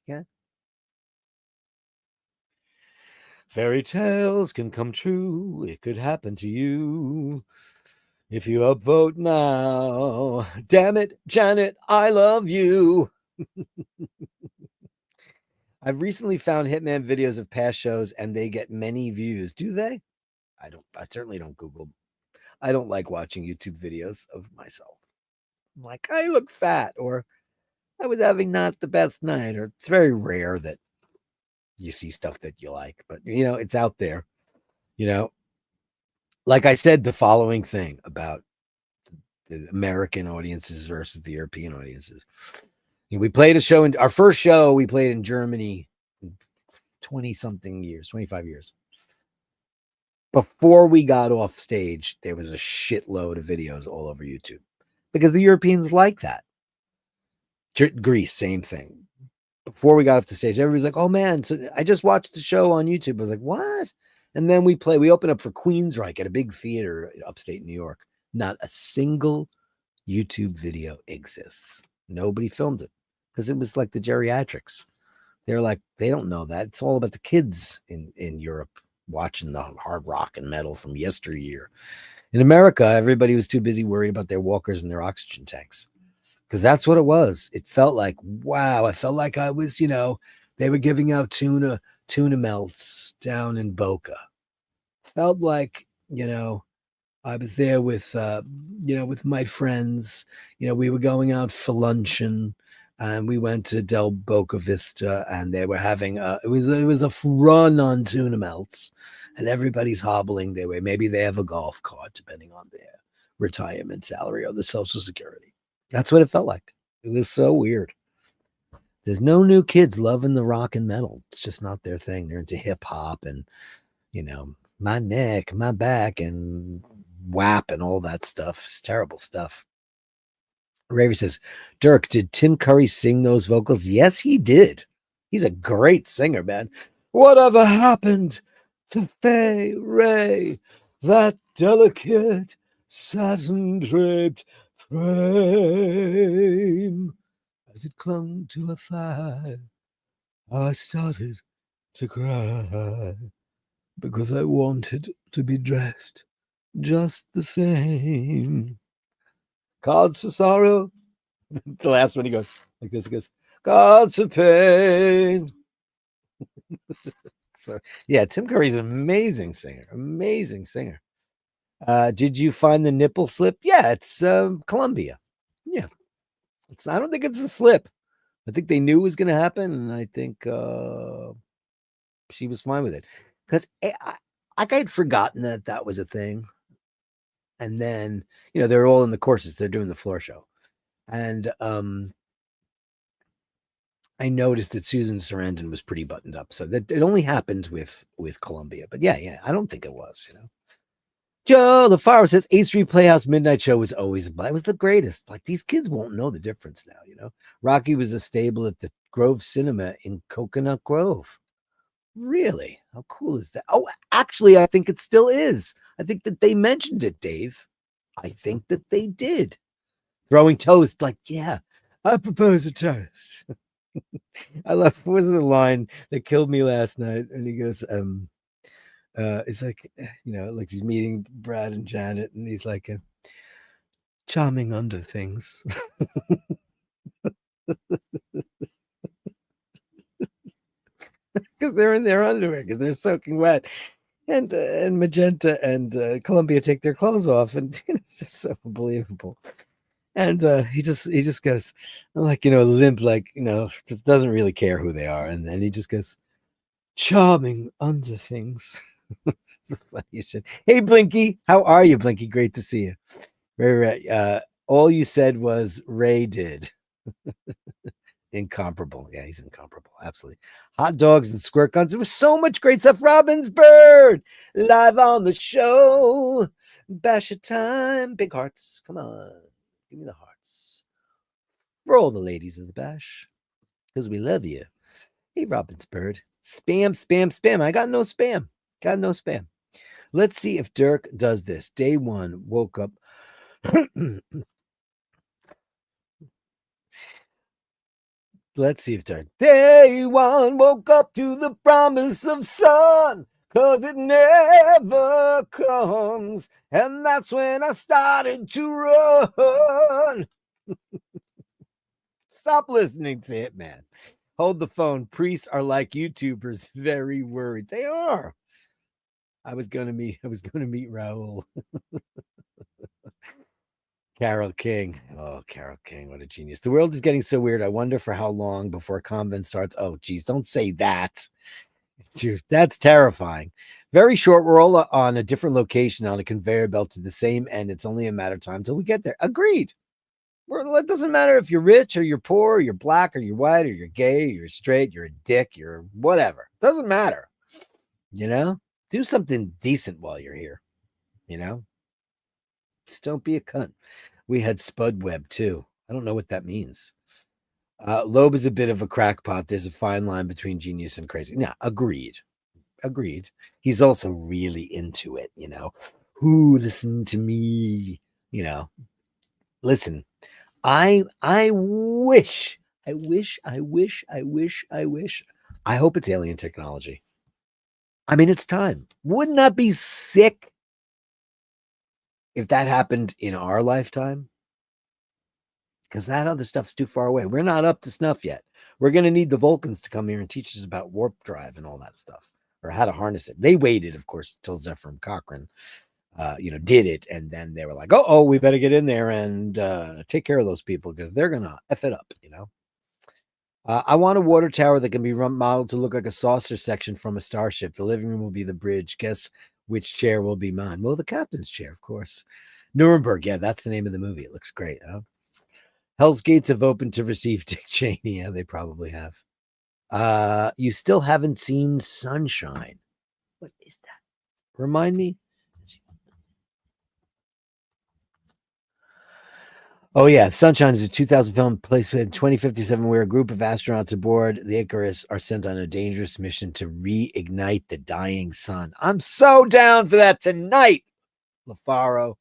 Yeah. Fairy tales can come true. It could happen to you if you upvote now. Damn it, Janet, I love you. I've recently found Hitman videos of past shows and they get many views. Do they? I certainly don't Google. I don't like watching YouTube videos of myself. I'm like, I look fat, or I was having not the best night, or it's very rare that you see stuff that you like, but it's out there. Like I said, the following thing about the American audiences versus the European audiences. We played a show our first show we played in Germany 20 something years, 25 years. Before we got off stage, there was a shitload of videos all over YouTube, because the Europeans like that. Greece, same thing. Before we got off the stage, everybody's like, oh man, so I just watched the show on YouTube. I was like, what? And then we opened up for Queensryche at a big theater upstate New York. Not a single YouTube video exists. Nobody filmed it, because it was like the geriatrics. They're like, they don't know that. It's all about the kids in Europe watching the hard rock and metal from yesteryear. In America, everybody was too busy worried about their walkers and their oxygen tanks, because that's what it was. It felt like, wow, I felt like I was, they were giving out tuna melts down in Boca. Felt like, I was there with, with my friends. We were going out for luncheon, and we went to Del Boca Vista, and they were having it was a run on tuna melts, and everybody's hobbling their way. Maybe they have a golf cart, depending on their retirement salary or the Social Security. That's what it felt like. It was so weird. There's no new kids loving the rock and metal. It's just not their thing. They're into hip hop and, my neck, my back, and WAP and all that stuff. It's terrible stuff. Raver says, Dirk, did Tim Curry sing those vocals? Yes, he did. He's a great singer, man. Whatever happened to Fay Ray, that delicate satin draped frame? As it clung to a thigh, I started to cry, because I wanted to be dressed just the same. Cards for sorrow, The last one he goes like this. He goes, God's a pain. So yeah, Tim Curry's an amazing singer. Amazing singer. Did you find the nipple slip? Yeah, it's Columbia. Yeah. I don't think it's a slip. I think they knew it was gonna happen, and I think she was fine with it. Because I had forgotten that was a thing. And then, they're all in the courses, they're doing the floor show. And I noticed that Susan Sarandon was pretty buttoned up. So that it only happened with Columbia. But yeah, I don't think it was, Joe LaFaro says 8th Street Playhouse Midnight Show was always that was the greatest. Like these kids won't know the difference now, Rocky was a stable at the Grove Cinema in Coconut Grove. Really? How cool is that? Oh, actually, I think it still is. I think that they mentioned it, Dave. I think that they did. Throwing toast, like, yeah, I propose a toast. I love, was it a line that killed me last night? And he goes, it's like, like he's meeting Brad and Janet, and he's like, charming under things. Because they're in their underwear, because they're soaking wet. And Magenta and Columbia take their clothes off, and it's just so unbelievable. And he just goes like, limp, like, just doesn't really care who they are. And then he just goes, charming under things. Funny shit. Hey, Blinky, how are you, Blinky? Great to see you. Very right. All you said was Ray did. Incomparable. Yeah, he's incomparable. Absolutely. Hot dogs and squirt guns. There was so much great stuff. Robin's Bird live on the show. Basher time. Big hearts. Come on. Give me the hearts. For all the ladies of the bash. Because we love you. Hey, Robin's Bird. Spam, spam, spam. I got no spam. Got no spam. Let's see if Dirk does this. Day one, woke up. Let's see if Dirk. Day one, woke up to the promise of sun. Cause it never comes. And that's when I started to run. Stop listening to Hitman. Hold the phone. Priests are like YouTubers, very worried. They are. I was gonna meet Raul. Carol King. Oh, Carol King, what a genius. The world is getting so weird. I wonder for how long before a convent starts. Oh, geez, don't say that. That's terrifying. Very short. We're all on a different location on a conveyor belt to the same end. It's only a matter of time till we get there. Agreed. It doesn't matter if you're rich or you're poor, or you're black or you're white or you're gay, or you're straight, you're a dick, you're whatever. Doesn't matter. Do something decent while you're here. Just don't be a cunt. We had Spud Web too. I don't know what that means. Loeb is a bit of a crackpot. There's a fine line between genius and crazy. Yeah, agreed. He's also really into it, Who listen to me, Listen, I wish. I hope it's alien technology. I mean, it's time. Wouldn't that be sick if that happened in our lifetime? Because that other stuff's too far away. We're not up to snuff yet. We're going to need the Vulcans to come here and teach us about warp drive and all that stuff, or how to harness it. They waited, of course, till Zephyr Cochrane, did it. And then they were like, oh, we better get in there and take care of those people because they're going to F it up, I want a water tower that can be modeled to look like a saucer section from a starship. The living room will be the bridge. Guess which chair will be mine? Well, the captain's chair, of course. Nuremberg. Yeah, that's the name of the movie. It looks great. Huh? Hell's Gates have opened to receive Dick Cheney. Yeah, they probably have. You still haven't seen Sunshine. What is that? Remind me. Oh, yeah. Sunshine is a 2000 film placed in 2057 where a group of astronauts aboard the Icarus are sent on a dangerous mission to reignite the dying sun. I'm so down for that tonight, LaFaro,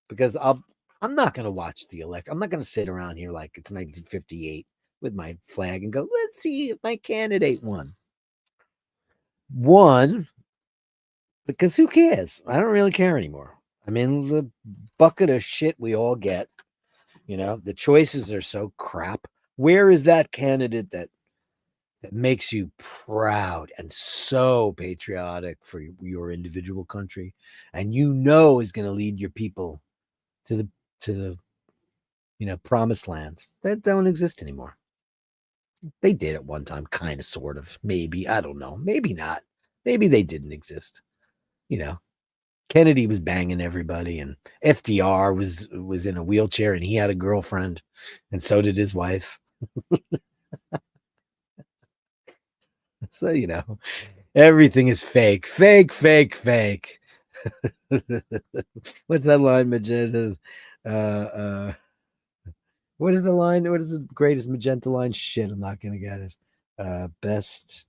because I'm not going to watch the elect. I'm not going to sit around here like it's 1958 with my flag and go, let's see if my candidate won. One, because who cares? I don't really care anymore. I mean, the bucket of shit we all get, The choices are so crap. Where is that candidate that makes you proud and so patriotic for your individual country, and is going to lead your people to the promised land? That don't exist anymore. They did at one time, kind of, sort of, maybe. I don't know. Maybe not. Maybe they didn't exist. Kennedy was banging everybody, and FDR was in a wheelchair, and he had a girlfriend, and so did his wife. So everything is fake, fake, fake, fake. What's that line, Magenta? What is the line? What is the greatest Magenta line? Shit, I'm not gonna get it. Best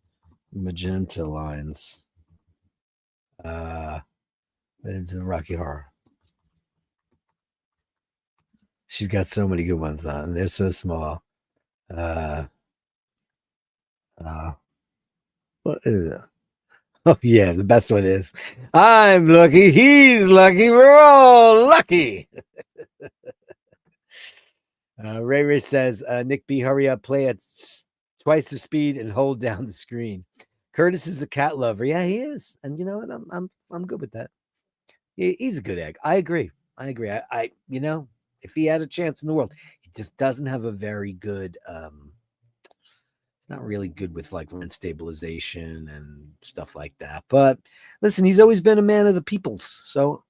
Magenta lines. It's a Rocky Horror. She's got so many good ones on. They're so small. What is it? Oh yeah, the best one is, I'm lucky, he's lucky, we're all lucky. Ray Ray says, Nick B, hurry up, play at twice the speed and hold down the screen. Curtis is a cat lover. Yeah, he is. And you know what? I'm good with that. He's a good egg. I agree. I if he had a chance in the world, he just doesn't have a very good it's not really good with like rent stabilization and stuff like that. But listen, he's always been a man of the peoples. So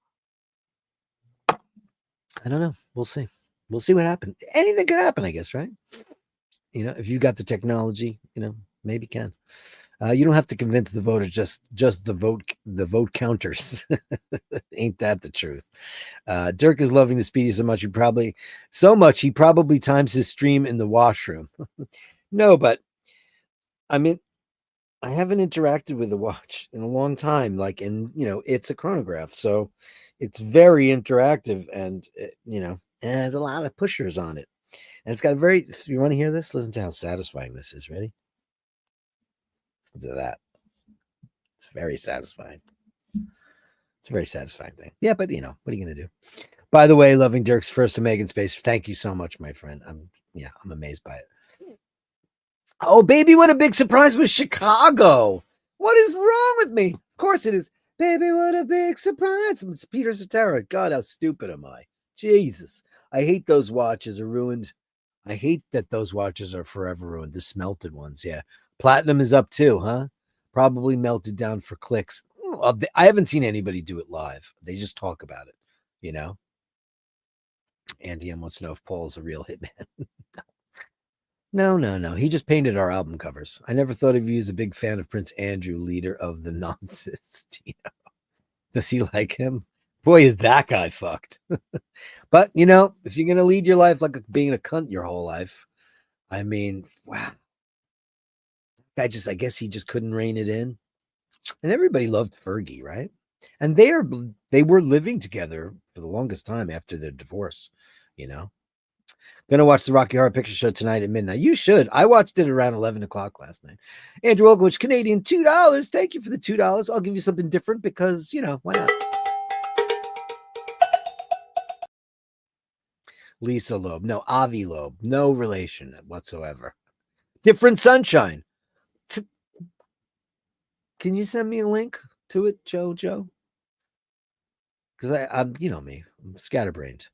I don't know. We'll see. We'll see what happens. Anything could happen, I guess, right? If you got the technology, maybe can. You don't have to convince the voters, just the vote counters. Ain't that the truth? Dirk is loving the Speedy so much he probably times his stream in the washroom. No, but I mean, I haven't interacted with the watch in a long time. It's a chronograph, so it's very interactive, and and it has a lot of pushers on it. And it's got you want to hear this? Listen to how satisfying this is. Ready? Listen to that. It's very satisfying. It's a very satisfying thing. Yeah, but what are you going to do? By the way, loving Dirk's first Omega space. Thank you so much, my friend. I'm amazed by it. Oh, baby, what a big surprise was Chicago. What is wrong with me? Of course it is. Baby, what a big surprise. It's Peter Cetera. God, how stupid am I? Jesus. I hate those watches are ruined. I hate that those watches are forever ruined. The smelted ones, yeah. Platinum is up too, huh? Probably melted down for clicks. I haven't seen anybody do it live. They just talk about it, Andy M wants to know if Paul's a real hitman. No. He just painted our album covers. I never thought of you as a big fan of Prince Andrew, leader of the nonsense. Does he like him? Boy, is that guy fucked. But, if you're going to lead your life like being a cunt your whole life, I mean, wow. I guess he just couldn't rein it in. And everybody loved Fergie, right? And they were living together for the longest time after their divorce, Gonna watch the Rocky Horror Picture Show tonight at midnight. You should. I watched it around 11 o'clock last night. Andrew Oakwood, Canadian, $2. Thank you for the $2. I'll give you something different because, why not? Lisa Loeb. No, Avi Loeb. No relation whatsoever. Different sunshine. Can you send me a link to it, Joe? Because I'm, me. I'm scatterbrained.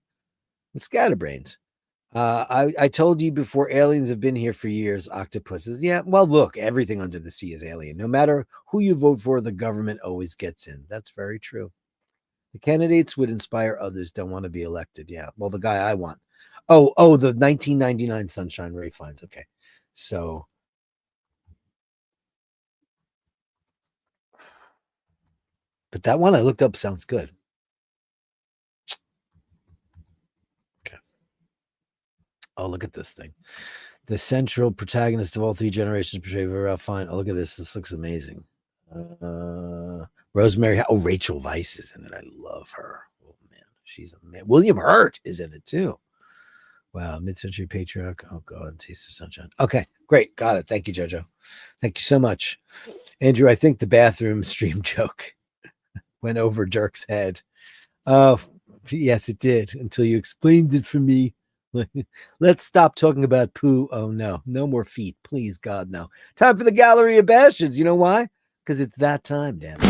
I told you before, aliens have been here for years. Octopuses. Yeah, well, look, everything under the sea is alien. No matter who you vote for, the government always gets in. That's very true. The candidates would inspire others. Don't want to be elected. Yeah. Well, the guy I want. Oh, the 1999 Sunshine Ray Finds. Okay. So. But that one I looked up sounds good. Okay. Oh, look at this thing. The central protagonist of all three generations portrayed very well. Fine. Oh, look at this. This looks amazing. Rosemary. Oh, Rachel Weisz is in it. I love her. Oh, man. She's a man. William Hurt is in it, too. Wow. Mid-century patriarch. Oh, God. Taste of Sunshine. Okay. Great. Got it. Thank you, JoJo. Thank you so much. Andrew, I think the bathroom stream joke went over Dirk's head. Oh, yes, it did. Until you explained it for me. Let's stop talking about poo. Oh no, no more feet, please, God, no. Time for the Gallery of Bastards. You know why? Because it's that time, damn it. The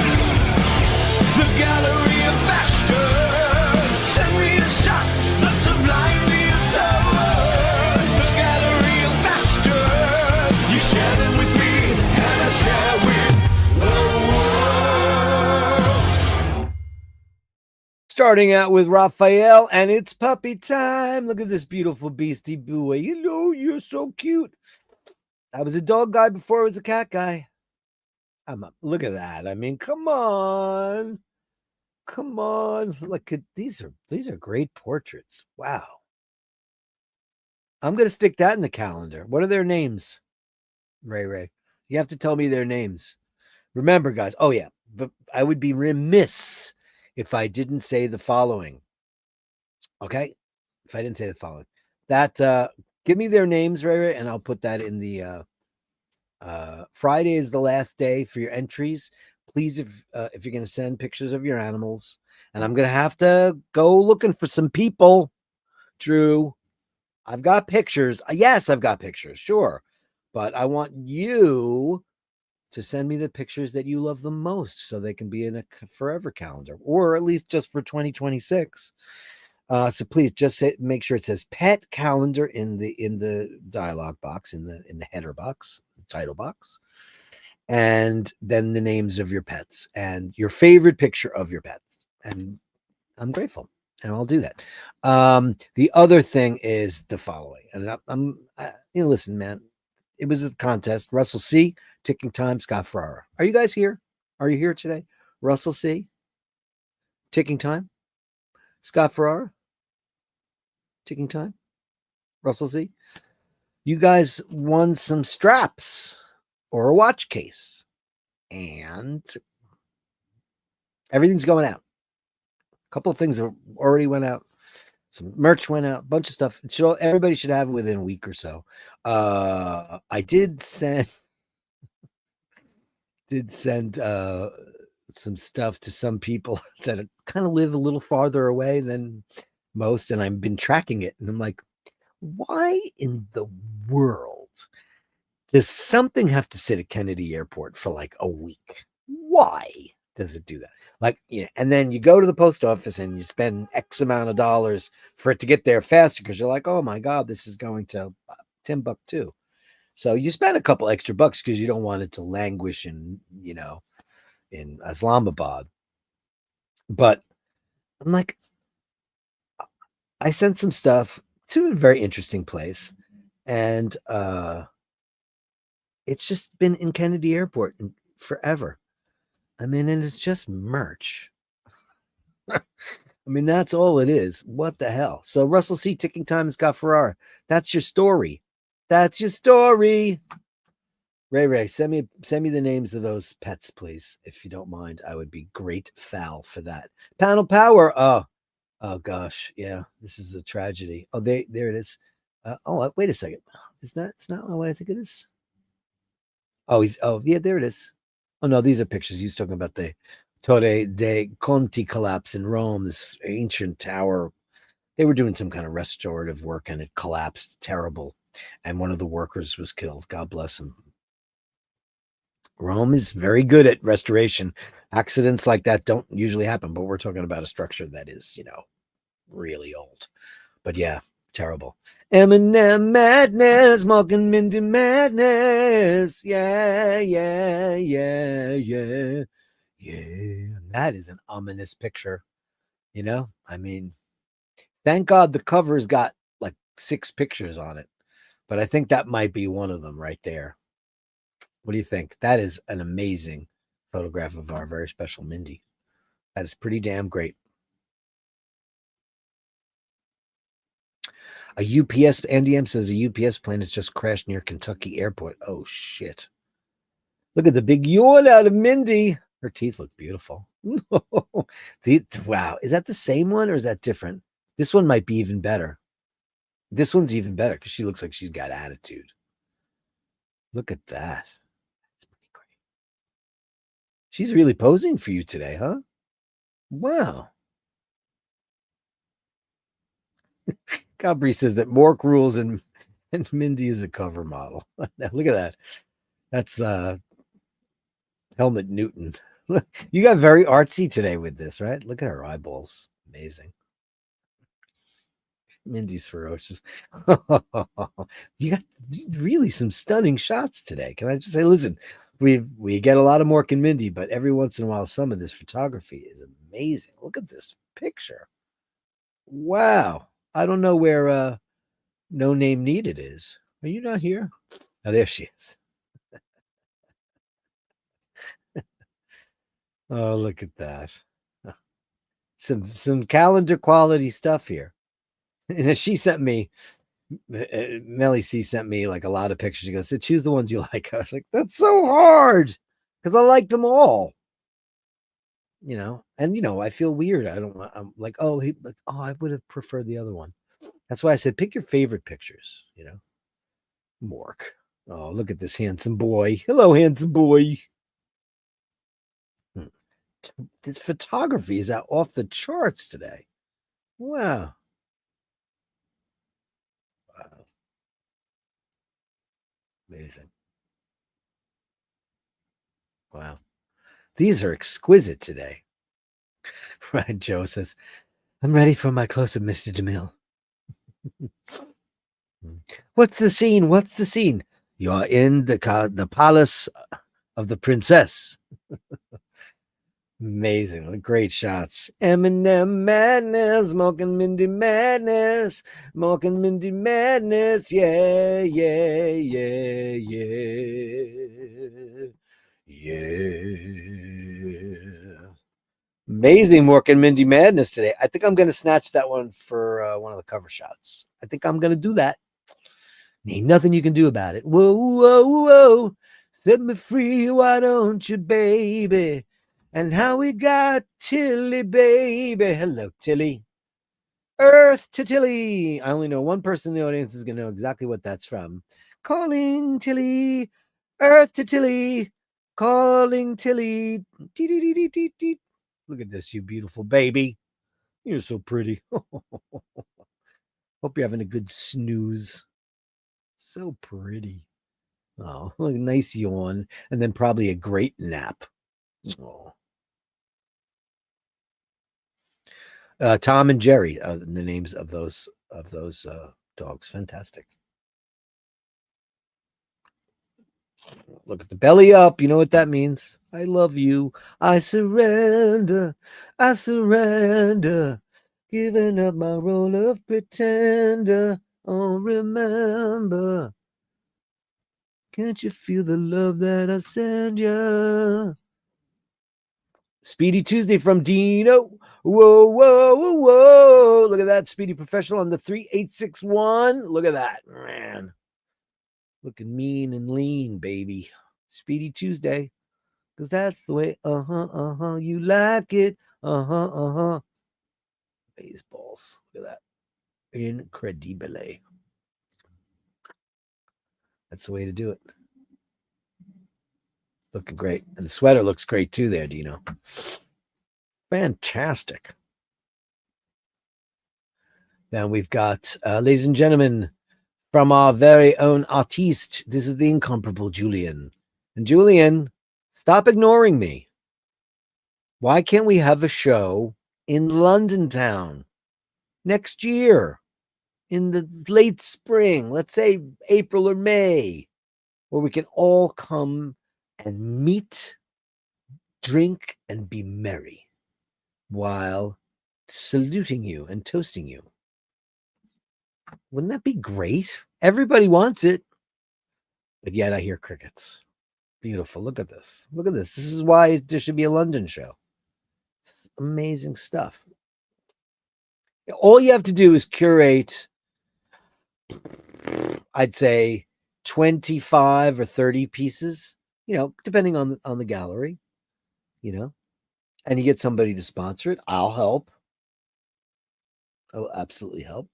Gallery of Bashtards. Send me the shots, the sublime, the absurd. The Gallery of Bashtards. You share them with me, and I share with the world. Starting out with Raphael, and it's puppy time. Look at this beautiful beastie boy. Hello, you're so cute. I was a dog guy before I was a cat guy. Look at that. I mean, come on. Come on. Look at these are great portraits. Wow. I'm gonna stick that in the calendar. What are their names? Ray. You have to tell me their names. Remember, guys. Oh yeah, but I would be remiss if I didn't say the following. Okay? If I didn't say the following. That give me their names, Ray, and I'll put that in the Friday is the last day for your entries. Please, if you're going to send pictures of your animals, and I'm going to have to go looking for some people, Drew. I've got pictures. Yes, I've got pictures, sure. But I want you to send me the pictures that you love the most so they can be in a forever calendar, or at least just for 2026. So please just make sure it says pet calendar in the dialog box, in the header box, the title box, and then the names of your pets and your favorite picture of your pets. And I'm grateful, and I'll do that. The other thing is the following, and listen, man, it was a contest. Russell C, Ticking Time, Scott Ferrara. Are you guys here? Are you here today? Russell C, Ticking Time, Scott Ferrara, Ticking Time, Russell Z. You guys won some straps or a watch case, and everything's going out. A couple of things already went out. Some merch went out, a bunch of stuff. Everybody should have it within a week or so. I did send some stuff to some people that kind of live a little farther away than most, and I've been tracking it, and I'm like, why in the world does something have to sit at Kennedy Airport for like a week? Why does it do that? Like, and then you go to the post office and you spend X amount of dollars for it to get there faster because you're like, oh my God, this is going to Timbuktu. So you spend a couple extra bucks because you don't want it to languish in Islamabad. But I'm like, I sent some stuff to a very interesting place, and it's just been in Kennedy Airport forever. I mean, and it's just merch. I mean, that's all it is. What the hell? So Russell C, Ticking Time, Scott Ferrara. That's your story. That's your story. Ray, send me the names of those pets, please, if you don't mind. I would be grateful for that. Panel Power. Oh gosh, yeah, this is a tragedy. Oh, there it is. Wait a second. It's not what I think it is. Oh, yeah, there it is. Oh no, these are pictures. He's talking about the Torre dei Conti collapse in Rome, this ancient tower. They were doing some kind of restorative work and it collapsed. Terrible. And one of the workers was killed. God bless him. Rome is very good at restoration. Accidents like that don't usually happen, but we're talking about a structure that is, really old. But yeah, terrible. Eminem madness, Malk and Mindy madness. Yeah. That is an ominous picture. I mean, thank God the cover's got like 6 pictures on it, but I think that might be one of them right there. What do you think? That is an amazing photograph of our very special Mindy. That is pretty damn great. A UPS, Andy M says a UPS plane has just crashed near Kentucky Airport. Oh, shit. Look at the big yawn out of Mindy. Her teeth look beautiful. Wow. Is that the same one or is that different? This one might be even better. This one's even better because she looks like she's got attitude. Look at that. That's pretty great. She's really posing for you today, huh? Wow. Cabri says that Mork rules and Mindy is a cover model. Now, look at that. That's Helmut Newton. You got very artsy today with this, right? Look at her eyeballs. Amazing. Mindy's ferocious. You got really some stunning shots today. Can I just say, listen, we get a lot of Mork and Mindy, but every once in a while, some of this photography is amazing. Look at this picture. Wow. I don't know where No Name Needed is. Are you not here? Oh, there she is. Oh, look at that. Some calendar quality stuff here. And she sent me, Melly C sent me like a lot of pictures. She goes, so choose the ones you like. I was like, that's so hard because I like them all. And I feel weird. I'm like, I would have preferred the other one. That's why I said, pick your favorite pictures, Mork. Oh, look at this handsome boy. Hello, handsome boy. This photography is out off the charts today. Wow. Wow. Amazing. Wow. These are exquisite today. Right, Joe says, I'm ready for my close-up, Mr. DeMille. What's the scene? What's the scene? You're in the palace of the princess. Amazing. Great shots. Eminem madness. Mork and Mindy madness. Mork and Mindy madness. Yeah, yeah, yeah, yeah. Yeah. Amazing Mork and Mindy madness today. I think I'm going to snatch that one for one of the cover shots. I think I'm going to do that. Ain't nothing you can do about it. Whoa, whoa, whoa. Set me free, why don't you, baby? And how we got Tilly, baby. Hello, Tilly. Earth to Tilly. I only know one person in the audience is going to know exactly what that's from. Calling Tilly. Earth to Tilly. Calling Tilly. Look at this, you beautiful baby. You're so pretty. Hope you're having a good snooze. So pretty. Oh, look, nice yawn. And then probably a great nap. Oh. Tom and Jerry, the names of those dogs. Fantastic. Look at the belly up. You know what that means? I love you. I surrender. I surrender. Giving up my role of pretender. Oh, remember. Can't you feel the love that I send you? Speedy Tuesday from Dino. Whoa, whoa, whoa, whoa. Look at that. Speedy Professional on the 3861. Look at that, man. Looking mean and lean, baby. Speedy Tuesday. Because that's the way, you like it. Baseballs. Look at that. Incredibile. That's the way to do it. Looking great. And the sweater looks great too there, Dino. Fantastic. Then we've got, ladies and gentlemen, from our very own artiste, this is the incomparable Julian. And Julian, stop ignoring me. Why can't we have a show in London town next year in the late spring, let's say April or May, where we can all come and meet, drink, and be merry while saluting you and toasting you? Wouldn't that be great? Everybody wants it, but yet I hear crickets. Beautiful. Look at this. Look at this. This is why there should be a London show. It's amazing stuff. All you have to do is curate, I'd say 25 or 30 pieces, depending on the gallery, and you get somebody to sponsor it. I'll help. I will absolutely help.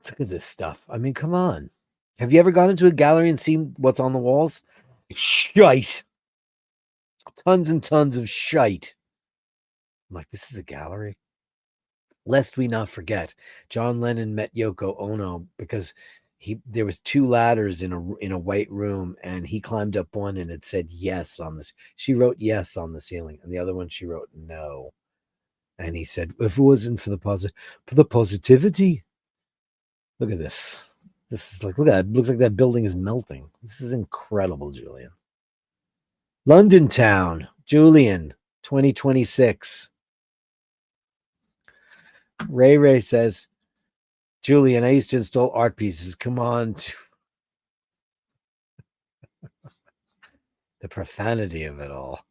Look at this stuff. I mean, come on. Have you ever gone into a gallery and seen what's on the walls? Shite. Tons and tons of shite. I'm like, this is a gallery. Lest we not forget, John Lennon met Yoko Ono because there was two ladders in a white room, and he climbed up one and it said yes on this. She wrote yes on the ceiling, and the other one she wrote no. And he said, if it wasn't for the positivity. Look at this. This is like, look at that. It looks like that building is melting. This is incredible, Julian. London Town, Julian, 2026. Ray says, Julian, I used to install art pieces. Come on. The profanity of it all.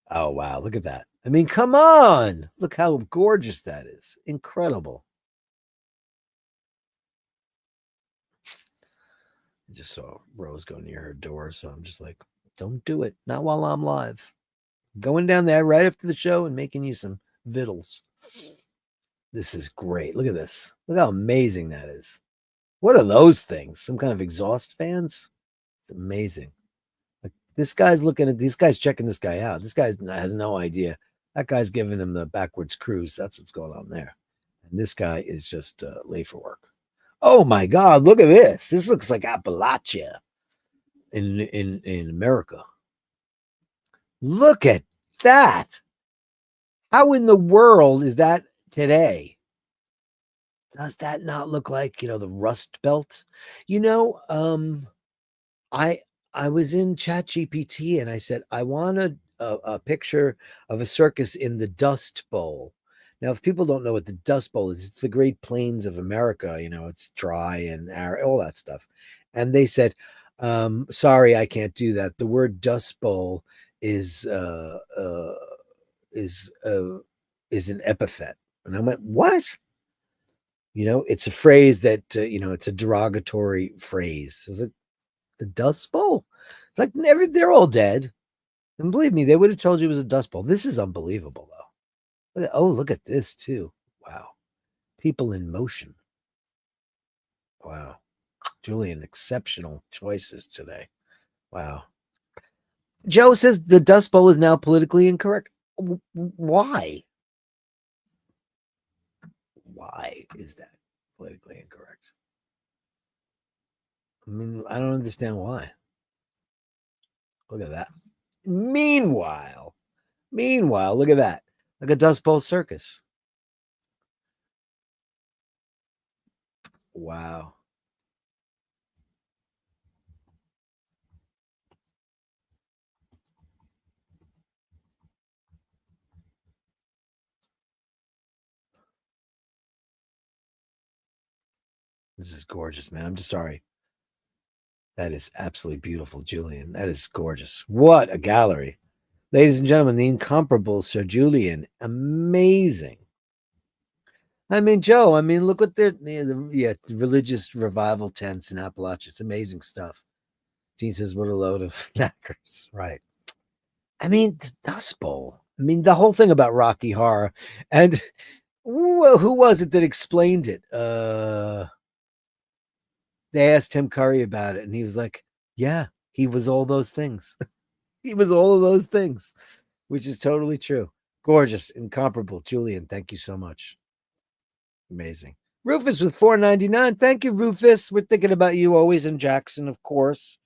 Oh, wow. Look at that. I mean, come on. Look how gorgeous that is. Incredible. I just saw Rose go near her door, so I'm just like, don't do it. Not while I'm live. Going down there right after the show and making you some vittles. This is great. Look at this. Look how amazing that is. What are those things? Some kind of exhaust fans? It's amazing. Like, this guy's looking at these guys, checking this guy out. This guy has no idea. That guy's giving him the backwards cruise. That's what's going on there. And this guy is just late for work. Oh my God! Look at this. This looks like Appalachia in America. Look at that. How in the world is that today? Does that not look like, the Rust Belt? I was in ChatGPT and I said, I want a picture of a circus in the Dust Bowl. Now, if people don't know what the Dust Bowl is, it's the Great Plains of America. It's dry and arid, all that stuff. And they said, sorry, I can't do that. The word Dust Bowl is an epithet. And I went, what? It's a phrase that, it's a derogatory phrase. It was like, the Dust Bowl? It's like, they're all dead. And believe me, they would have told you it was a Dust Bowl. This is unbelievable, though. Look at this, too. Wow. People in motion. Wow. Julian, exceptional choices today. Wow. Joe says the Dust Bowl is now politically incorrect. Why? Why is that politically incorrect? I mean, I don't understand why. Look at that. Meanwhile, look at that. Like a Dust Bowl circus. Wow. This is gorgeous, man. I'm just sorry. That is absolutely beautiful, Julian. That is gorgeous. What a gallery. Ladies and gentlemen, the incomparable Sir Julian. Amazing. I mean, Joe, look what the religious revival tents in Appalachia. It's amazing stuff. Dean says, what a load of knackers. Right. The Dust Bowl. The whole thing about Rocky Horror. And who was it that explained it? They asked Tim Curry about it, and he was like, yeah, he was all those things. He was all of those things, which is totally true. Gorgeous, incomparable. Julian, thank you so much. Amazing. Rufus with $4.99. Thank you, Rufus. We're thinking about you always, in Jackson, of course.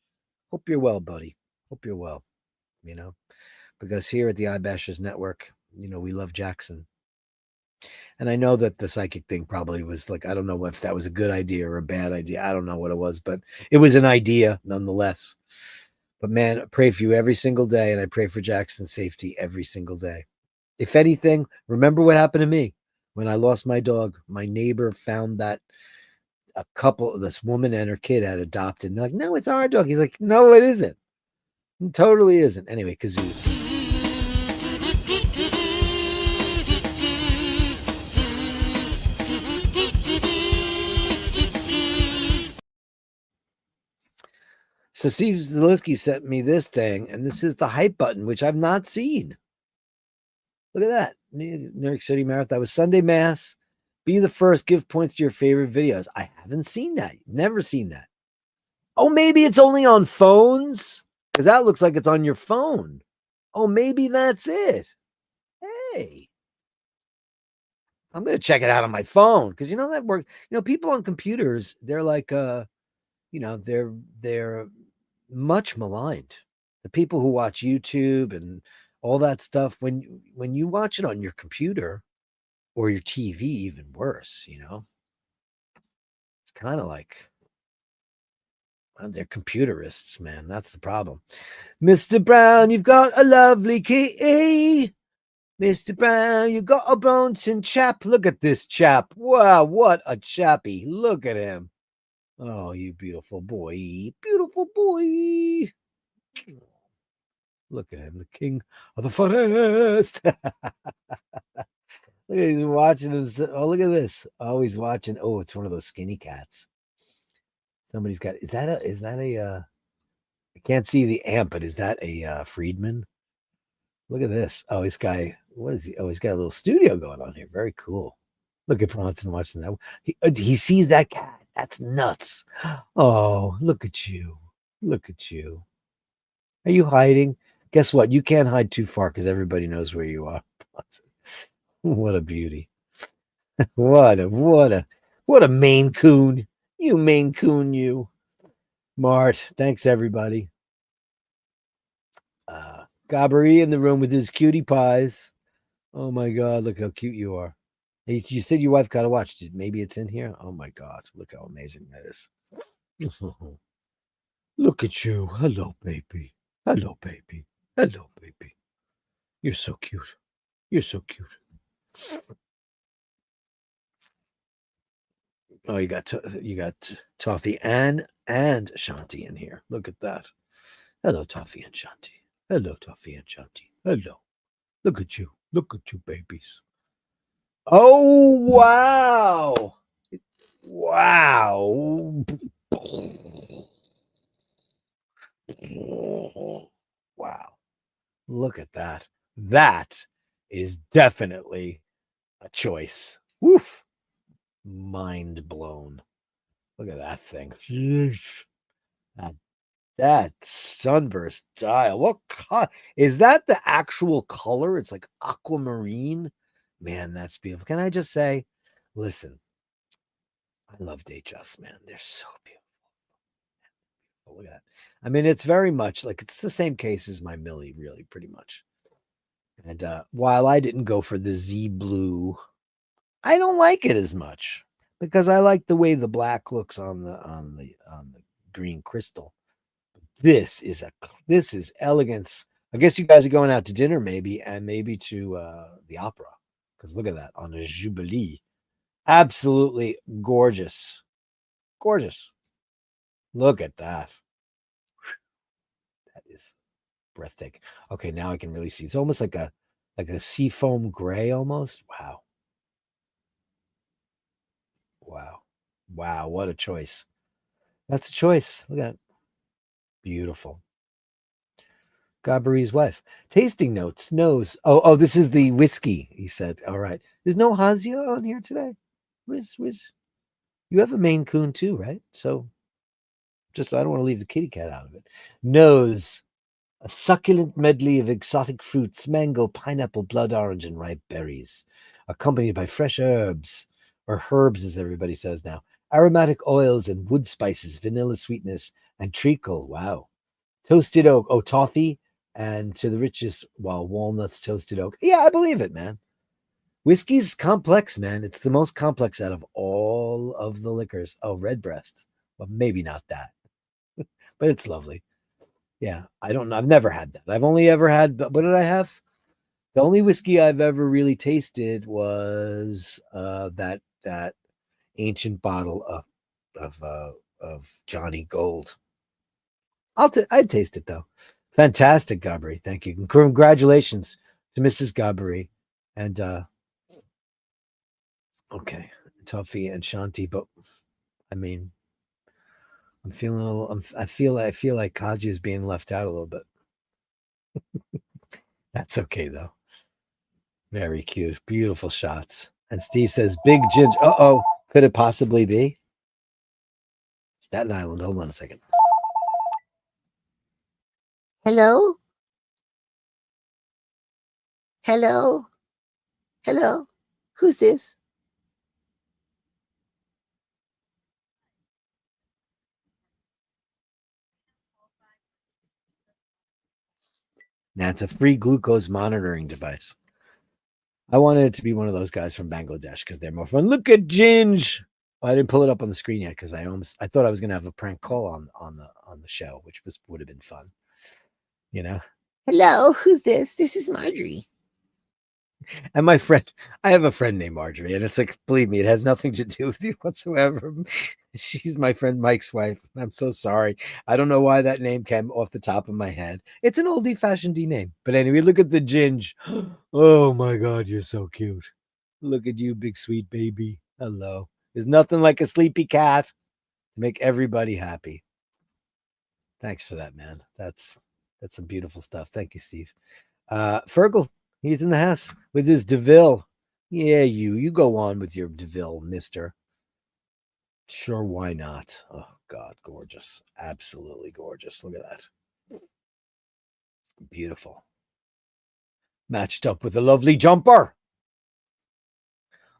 Hope you're well, buddy. Hope you're well, because here at the iBashers Network, we love Jackson. And I know that the psychic thing probably was like, I don't know if that was a good idea or a bad idea. I don't know what it was, but it was an idea nonetheless. But man, I pray for you every single day, and I pray for Jackson's safety every single day. If anything, remember what happened to me when I lost my dog. My neighbor found that this woman and her kid had adopted. And they're like, no, it's our dog. He's like, no, it isn't. It totally isn't. Anyway, kazoos. So Steve Zielinski sent me this thing, and this is the hype button, which I've not seen. Look at that. New York City Marathon. That was Sunday Mass. Be the first. Give points to your favorite videos. I haven't seen that. Never seen that. Oh, maybe it's only on phones? Because that looks like it's on your phone. Oh, maybe that's it. Hey, I'm gonna check it out on my phone because you know that work. You know, people on computers, they're like, they're much maligned. The people who watch YouTube and all that stuff, when you watch it on your computer or your TV, even worse. You know, it's kind of like they're computerists, man. That's the problem. Mr. Brown, you've got a lovely kitty. Mr. Brown, you got a bouncing chap. Look at this chap. Wow, what a chappy. Look at him. Oh, you beautiful boy. Beautiful boy. Look at him, the king of the forest. Look at he's watching him. Oh, look at this. Oh, he's watching. Oh, it's one of those skinny cats. Somebody's got is that a I can't see the amp, but is that a Friedman? Look at this. Oh, this guy, what is he? Oh, he's got a little studio going on here. Very cool. Look at Bronson watching that. He sees that cat. That's nuts. Oh, look at you. Look at you. Are you hiding? Guess what? You can't hide too far because everybody knows where you are. What a beauty. What a Maine Coon. You Maine Coon, you. Mart. Thanks, everybody. Gabri in the room with his cutie pies. Oh my God, look how cute you are. You said your wife got to watch. Maybe it's in here. Oh my God, look how amazing that is. Look at you. Hello, baby. Hello, baby. Hello, baby. You're so cute. You're so cute. Oh, you got Toffee and Shanti in here. Look at that. Hello, Toffee and Shanti. Hello, Toffee and Shanti. Hello. Look at you. Look at you, babies. Oh, wow. Wow. Wow. Look at that. That is definitely a choice. Woof. Mind blown. Look at that thing. That sunburst dial. What is that? The actual color? It's like aquamarine. Man, that's beautiful. Can I just say, listen, I love Datejust, man. They're so beautiful. Oh, look at that. I mean, it's very much like it's the same case as my Millie, really, pretty much. And while I didn't go for the Z blue, I don't like it as much because I like the way the black looks on the green crystal. This is elegance. I guess you guys are going out to dinner, maybe, and maybe to the opera. Because look at that on a Jubilee. Absolutely gorgeous. Gorgeous. Look at that. That is breathtaking. Okay, now I can really see. It's almost like a seafoam gray almost. Wow. Wow. Wow. What a choice. That's a choice. Look at it. Beautiful. Gabari's wife. Tasting notes. Nose. Oh, this is the whiskey, he said. All right. There's no Hazia on here today. Where's you have a Maine Coon too, right? So just I don't want to leave the kitty cat out of it. Nose. A succulent medley of exotic fruits, mango, pineapple, blood orange, and ripe berries, accompanied by fresh herbs, or herbs as everybody says now, aromatic oils and wood spices, vanilla sweetness, and treacle. Wow. Toasted oak. Oh, toffee. And to the richest, walnuts, toasted oak. Yeah, I believe it, man. Whiskey's complex, man. It's the most complex out of all of the liquors. Oh, redbreast. Well, maybe not that, but it's lovely. Yeah, I don't know. I've never had that. I've only ever had, what did I have? The only whiskey I've ever really tasted was that ancient bottle of Johnny Gold. I'd taste it though. Fantastic, Gabri. Thank you. Congratulations to Mrs. Gabri. And okay, Toffee and Shanti, but I mean, I'm feeling a little. I feel like Kazuya's being left out a little bit. That's okay though. Very cute, beautiful shots. And Steve says, "Big Ginger." Oh, could it possibly be Staten Island? Hold on a second. Hello. Hello? Hello? Who's this? Now it's a free glucose monitoring device. I wanted it to be one of those guys from Bangladesh because they're more fun. Look at Ginge. Well, I didn't pull it up on the screen yet because I thought I was gonna have a prank call on the show, which would have been fun. You know? Hello, who's this? This is Marjorie. And my friend, I have a friend named Marjorie, and it's like, believe me, it has nothing to do with you whatsoever. She's my friend Mike's wife. I'm so sorry. I don't know why that name came off the top of my head. It's an oldie fashioned name. But anyway, look at the Ginge. Oh my God, you're so cute. Look at you, big sweet baby. Hello. There's nothing like a sleepy cat to make everybody happy. Thanks for that, man. That's some beautiful stuff. Thank you, Steve. Fergal, he's in the house with his DeVille. Yeah, you go on with your DeVille, mister. Sure, why not? Oh, God, gorgeous. Absolutely gorgeous. Look at that. Beautiful. Matched up with a lovely jumper.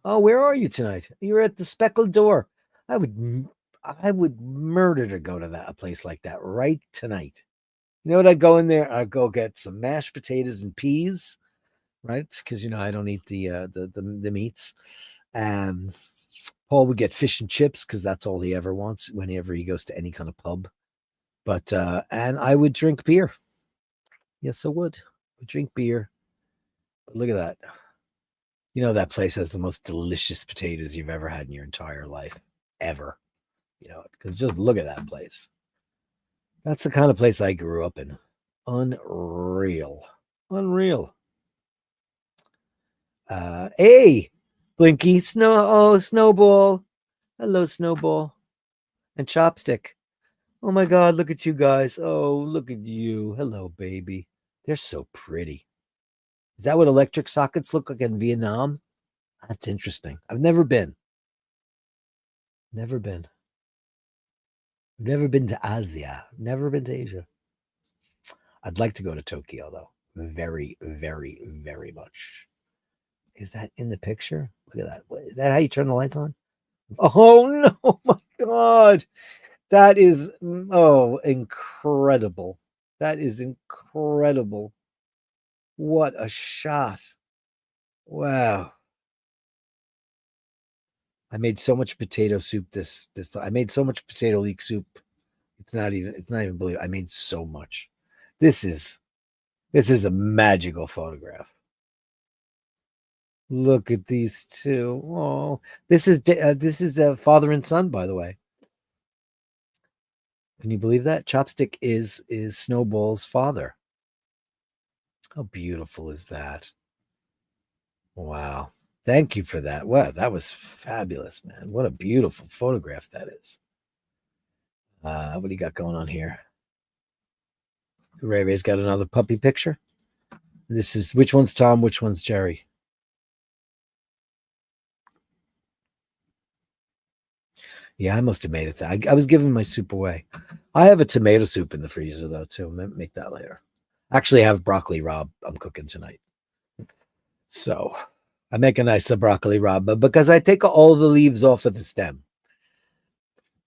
Oh, where are you tonight? You're at the Speckled Door. I would murder to go to a place like that right tonight. You know what? I'd go in there. I'd go get some mashed potatoes and peas, right? Because I don't eat the meats. Paul would get fish and chips because that's all he ever wants whenever he goes to any kind of pub. But and I would drink beer. Yes, I would. I'd drink beer. But look at that. That place has the most delicious potatoes you've ever had in your entire life, ever. Because just look at that place. That's the kind of place I grew up in. Unreal. Hey, Blinky, Snowball. Hello, Snowball. And Chopstick. Oh my God, look at you guys. Oh, look at you. Hello, baby. They're so pretty. Is that what electric sockets look like in Vietnam? That's interesting. I've never been. Never been to Asia. Never been to Asia. I'd like to go to Tokyo, though. Very, very, very much. Is that in the picture? Look at that. Is that how you turn the lights on? Oh, no. My God. That is, incredible. That is incredible. What a shot. Wow. I made so much potato soup I made so much potato leek soup. It's not even believable. I made so much. This is a magical photograph. Look at these two. Oh, this is a father and son, by the way. Can you believe that? Chopstick is Snowball's father. How beautiful is that? Wow. Thank you for that. Wow, that was fabulous, man. What a beautiful photograph that is. What do you got going on here? Ray Ray's got another puppy picture. This is, which one's Tom? Which one's Jerry? Yeah, I must have made it. I was giving my soup away. I have a tomato soup in the freezer, though, too. Make that later. Actually, I have broccoli rabe I'm cooking tonight. So I make a nice broccoli rabe, but because I take all the leaves off of the stem.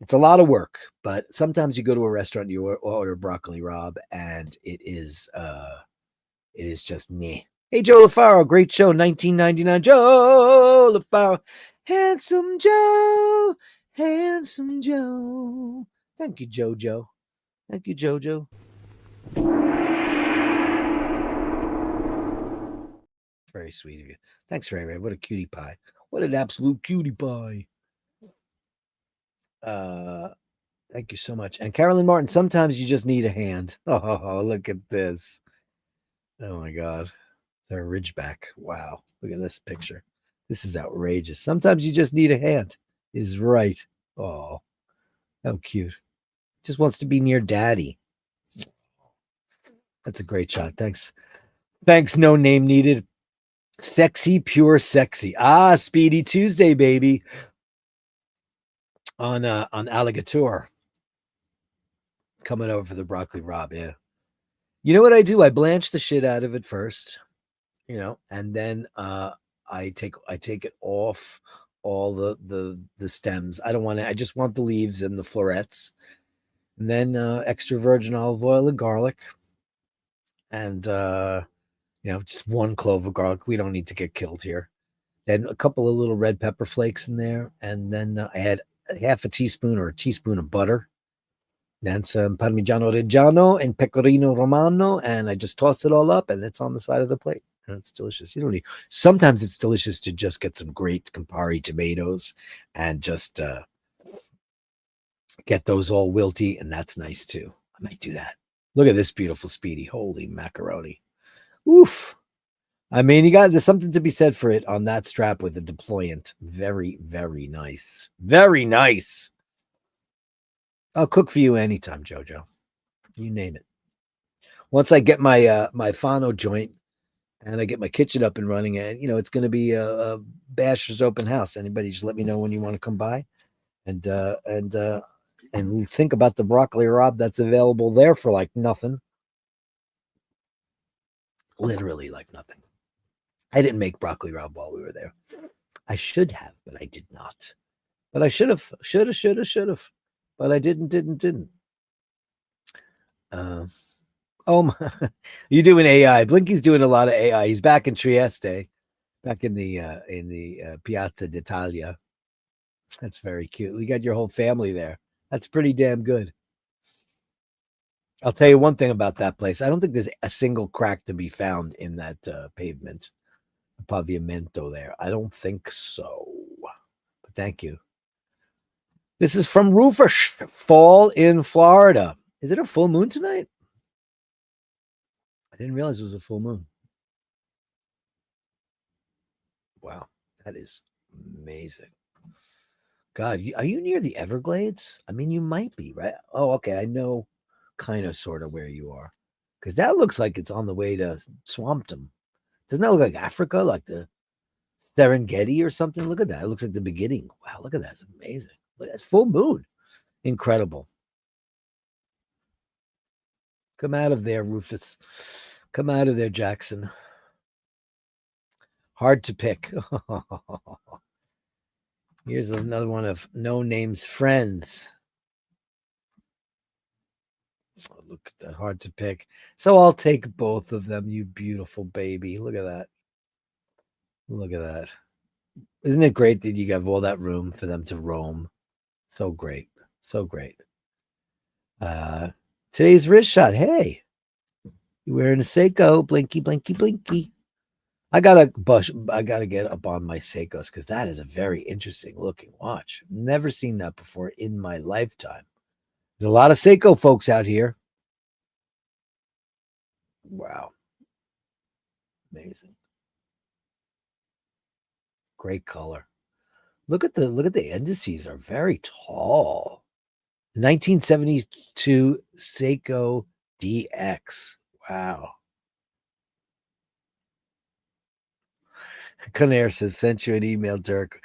It's a lot of work, but sometimes you go to a restaurant, you order broccoli rabe, and it is just me. Hey, Joe LaFaro, great show, 1999. Joe LaFaro, handsome Joe. Thank you, Jojo. Thank you, Jojo. Very sweet of you. Thanks, Ray Ray. What a cutie pie. What an absolute cutie pie. Thank you so much. And Carolyn Martin, sometimes you just need a hand. Oh, look at this. Oh my God. They're Ridgeback. Wow. Look at this picture. This is outrageous. Sometimes you just need a hand. Is right. Oh, how cute. Just wants to be near daddy. That's a great shot. Thanks. No name needed. Sexy, pure sexy. Speedy Tuesday, baby. On Alligator. Coming over for the broccoli rabe, yeah. You know what I do? I blanch the shit out of it first. and then I take it off all the stems. I don't want to. I just want the leaves and the florets, and then extra virgin olive oil and garlic, and just one clove of garlic. We don't need to get killed here. Then a couple of little red pepper flakes in there, and then I had half a teaspoon or a teaspoon of butter. Then some Parmigiano Reggiano and Pecorino Romano, and I just toss it all up, and it's on the side of the plate. And it's delicious. You don't need. Sometimes it's delicious to just get some great Campari tomatoes and just get those all wilty, and that's nice too. I might do that. Look at this beautiful Speedy. Holy macaroni. Oof. I mean, there's something to be said for it on that strap with the deployant. Very, very nice. Very nice. I'll cook for you anytime, Jojo. You name it. Once I get my my Fano joint and I get my kitchen up and running, and it's going to be a Basher's open house. Anybody, just let me know when you want to come by, and we think about the broccoli rabe that's available there for like nothing. Literally like nothing. I didn't make broccoli rabe while we were there. I should have, but I did not. But I should have. Should have. But I didn't. Oh my! You doing AI? Blinky's doing a lot of AI. He's back in Trieste, back in the Piazza d'Italia. That's very cute. You got your whole family there. That's pretty damn good. I'll tell you one thing about that place. I don't think there's a single crack to be found in that pavement, pavimento there. I don't think so. But thank you. This is from Rufus Fall in Florida. Is it a full moon tonight? I didn't realize it was a full moon. Wow, that is amazing. God, are you near the Everglades? I mean, you might be, right? Oh, okay. I know kind of sort of where you are. Because that looks like it's on the way to Swampton. Doesn't that look like Africa, like the Serengeti or something? Look at that. It looks like the beginning. Wow, look at that. It's amazing. Look, that's full moon. Incredible. Come out of there, Rufus. Come out of there, Jackson. Hard to pick. Here's another one of No Name's friends. Oh, look at that. Hard to pick. So I'll take both of them, you beautiful baby. Look at that. Look at that. Isn't it great that you have all that room for them to roam? So great. So great. Today's wrist shot. Hey, you wearing a Seiko? Blinky, blinky, blinky. I gotta get up on my Seikos because that is a very interesting looking watch. Never seen that before in my lifetime. There's a lot of Seiko folks out here. Wow. Amazing. Great color. Look at the indices are very tall. 1972 Seiko DX. Wow. Conair says, sent you an email, Dirk.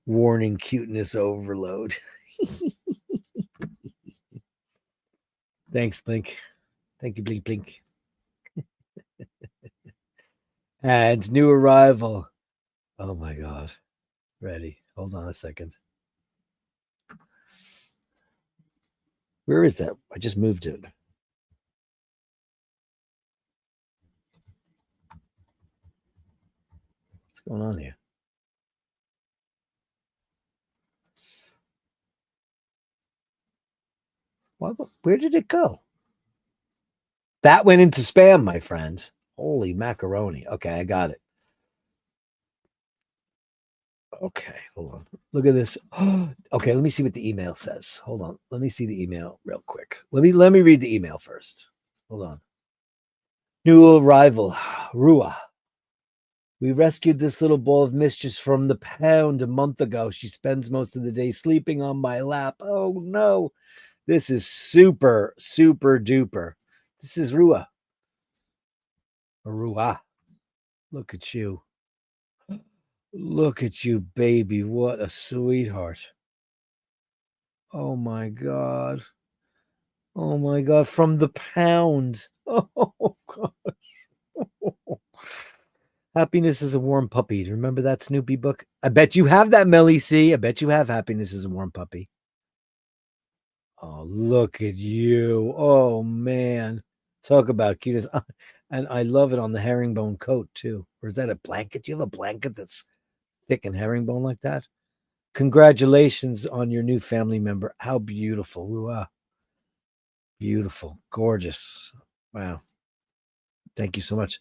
Warning cuteness overload. Thanks, Blink. Thank you, Blink, Blink. And new arrival. Oh my God. Ready. Hold on a second. Where is that? I just moved it. What's going on here? Where did it go? That went into spam, my friend. Holy macaroni. Okay, I got it. Okay, hold on. Look at this. Okay, let me see what the email says. Hold on. Let me see the email real quick. Let me read the email first. Hold on. New arrival, Rua. We rescued this little ball of mischief from the pound a month ago. She spends most of the day sleeping on my lap. Oh no. This is super, super duper. This is Rua. Rua. Look at you. Look at you, baby. What a sweetheart. Oh my God. Oh my God. From the pound. Oh gosh. Happiness is a Warm Puppy. Do you remember that Snoopy book? I bet you have that, Melly C. I bet you have Happiness is a Warm Puppy. Oh, look at you. Oh, man. Talk about cuteness. And I love it on the herringbone coat, too. Or is that a blanket? Do you have a blanket that's thick and herringbone like that? Congratulations on your new family member. How beautiful. Ooh, beautiful. Gorgeous. Wow. Thank you so much.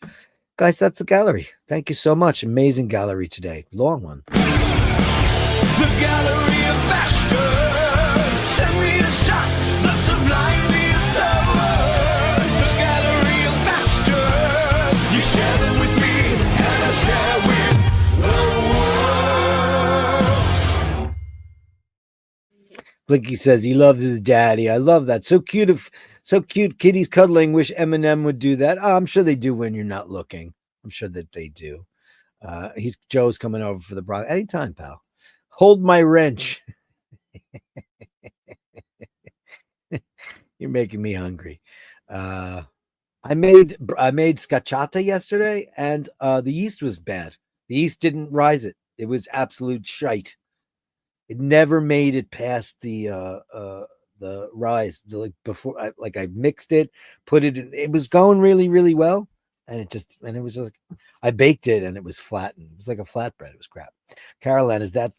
Guys, that's the gallery. Thank you so much. Amazing gallery today. Long one. The Gallery of Bashtards. Send me the shots that sublime the absurd. The Gallery of Bashtards. You share them with me, and I share with the world. Blinky says he loves his daddy. I love that. So cute. So cute. Kitties cuddling. Wish Eminem would do that. Oh, I'm sure they do when you're not looking. I'm sure that they do. Joe's coming over for the bra. Anytime, pal. Hold my wrench. You're making me hungry. I made scacciata yesterday, and the yeast was bad. The yeast didn't rise it. It was absolute shite. It never made it past the rise. Before I mixed it, put it in, it was going really, really well. And it was like, I baked it and it was flattened. It was like a flatbread. It was crap. Caroline, is that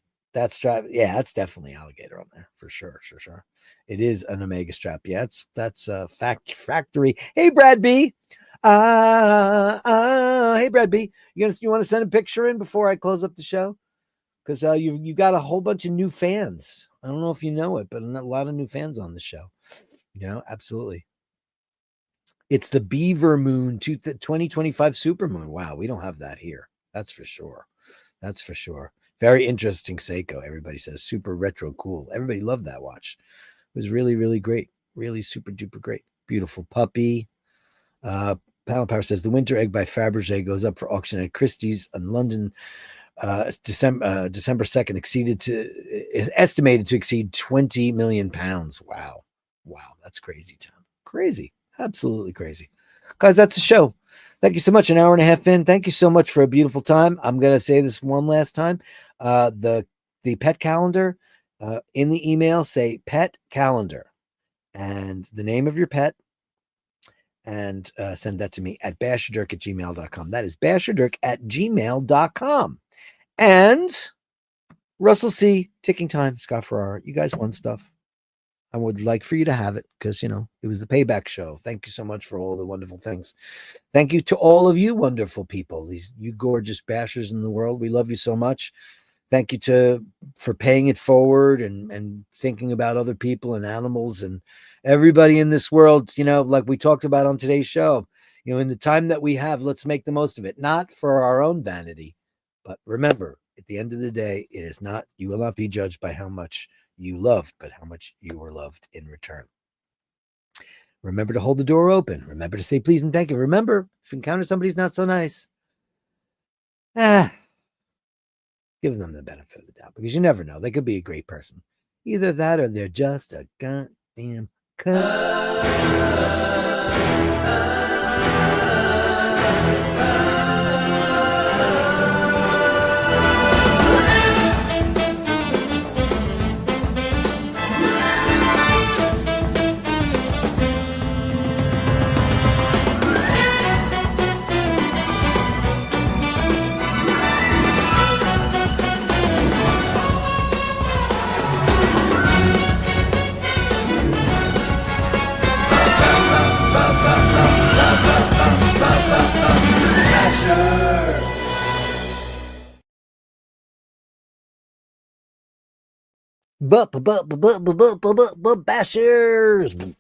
strap? Yeah, that's definitely alligator on there for sure. Sure. It is an Omega strap. Yeah, that's factory. Hey, Brad B. Hey, Brad B. You want to send a picture in before I close up the show? Because you've got a whole bunch of new fans. I don't know if you know it, but a lot of new fans on the show. Absolutely. It's the Beaver Moon 2025 Supermoon. Wow, we don't have that here. That's for sure. Very interesting Seiko. Everybody says super retro cool. Everybody loved that watch. It was really, really great. Really super duper great. Beautiful puppy. Panel Power says the Winter Egg by Fabergé goes up for auction at Christie's in London. December 2nd is estimated to exceed 20 million pounds. Wow, that's crazy, Tom. Crazy, absolutely crazy. Guys, that's the show. Thank you so much. An hour and a half in. Thank you so much for a beautiful time. I'm gonna say this one last time. The pet calendar in the email, say pet calendar and the name of your pet, and send that to me at basherdirk@gmail.com. That is basherdirk@gmail.com. And Russell C, Ticking Time, Scott Ferrara. You guys won stuff. I would like for you to have it because, it was the payback show. Thank you so much for all the wonderful things. Thank you to all of you wonderful people, you gorgeous bashers in the world. We love you so much. Thank you for paying it forward and thinking about other people and animals and everybody in this world, like we talked about on today's show. In the time that we have, let's make the most of it, not for our own vanity. But remember, at the end of the day, you will not be judged by how much you love, but how much you were loved in return. Remember to hold the door open. Remember to say please and thank you. Remember, if you encounter somebody who's not so nice, give them the benefit of the doubt, because you never know. They could be a great person. Either that or they're just a goddamn cunt. Bashers.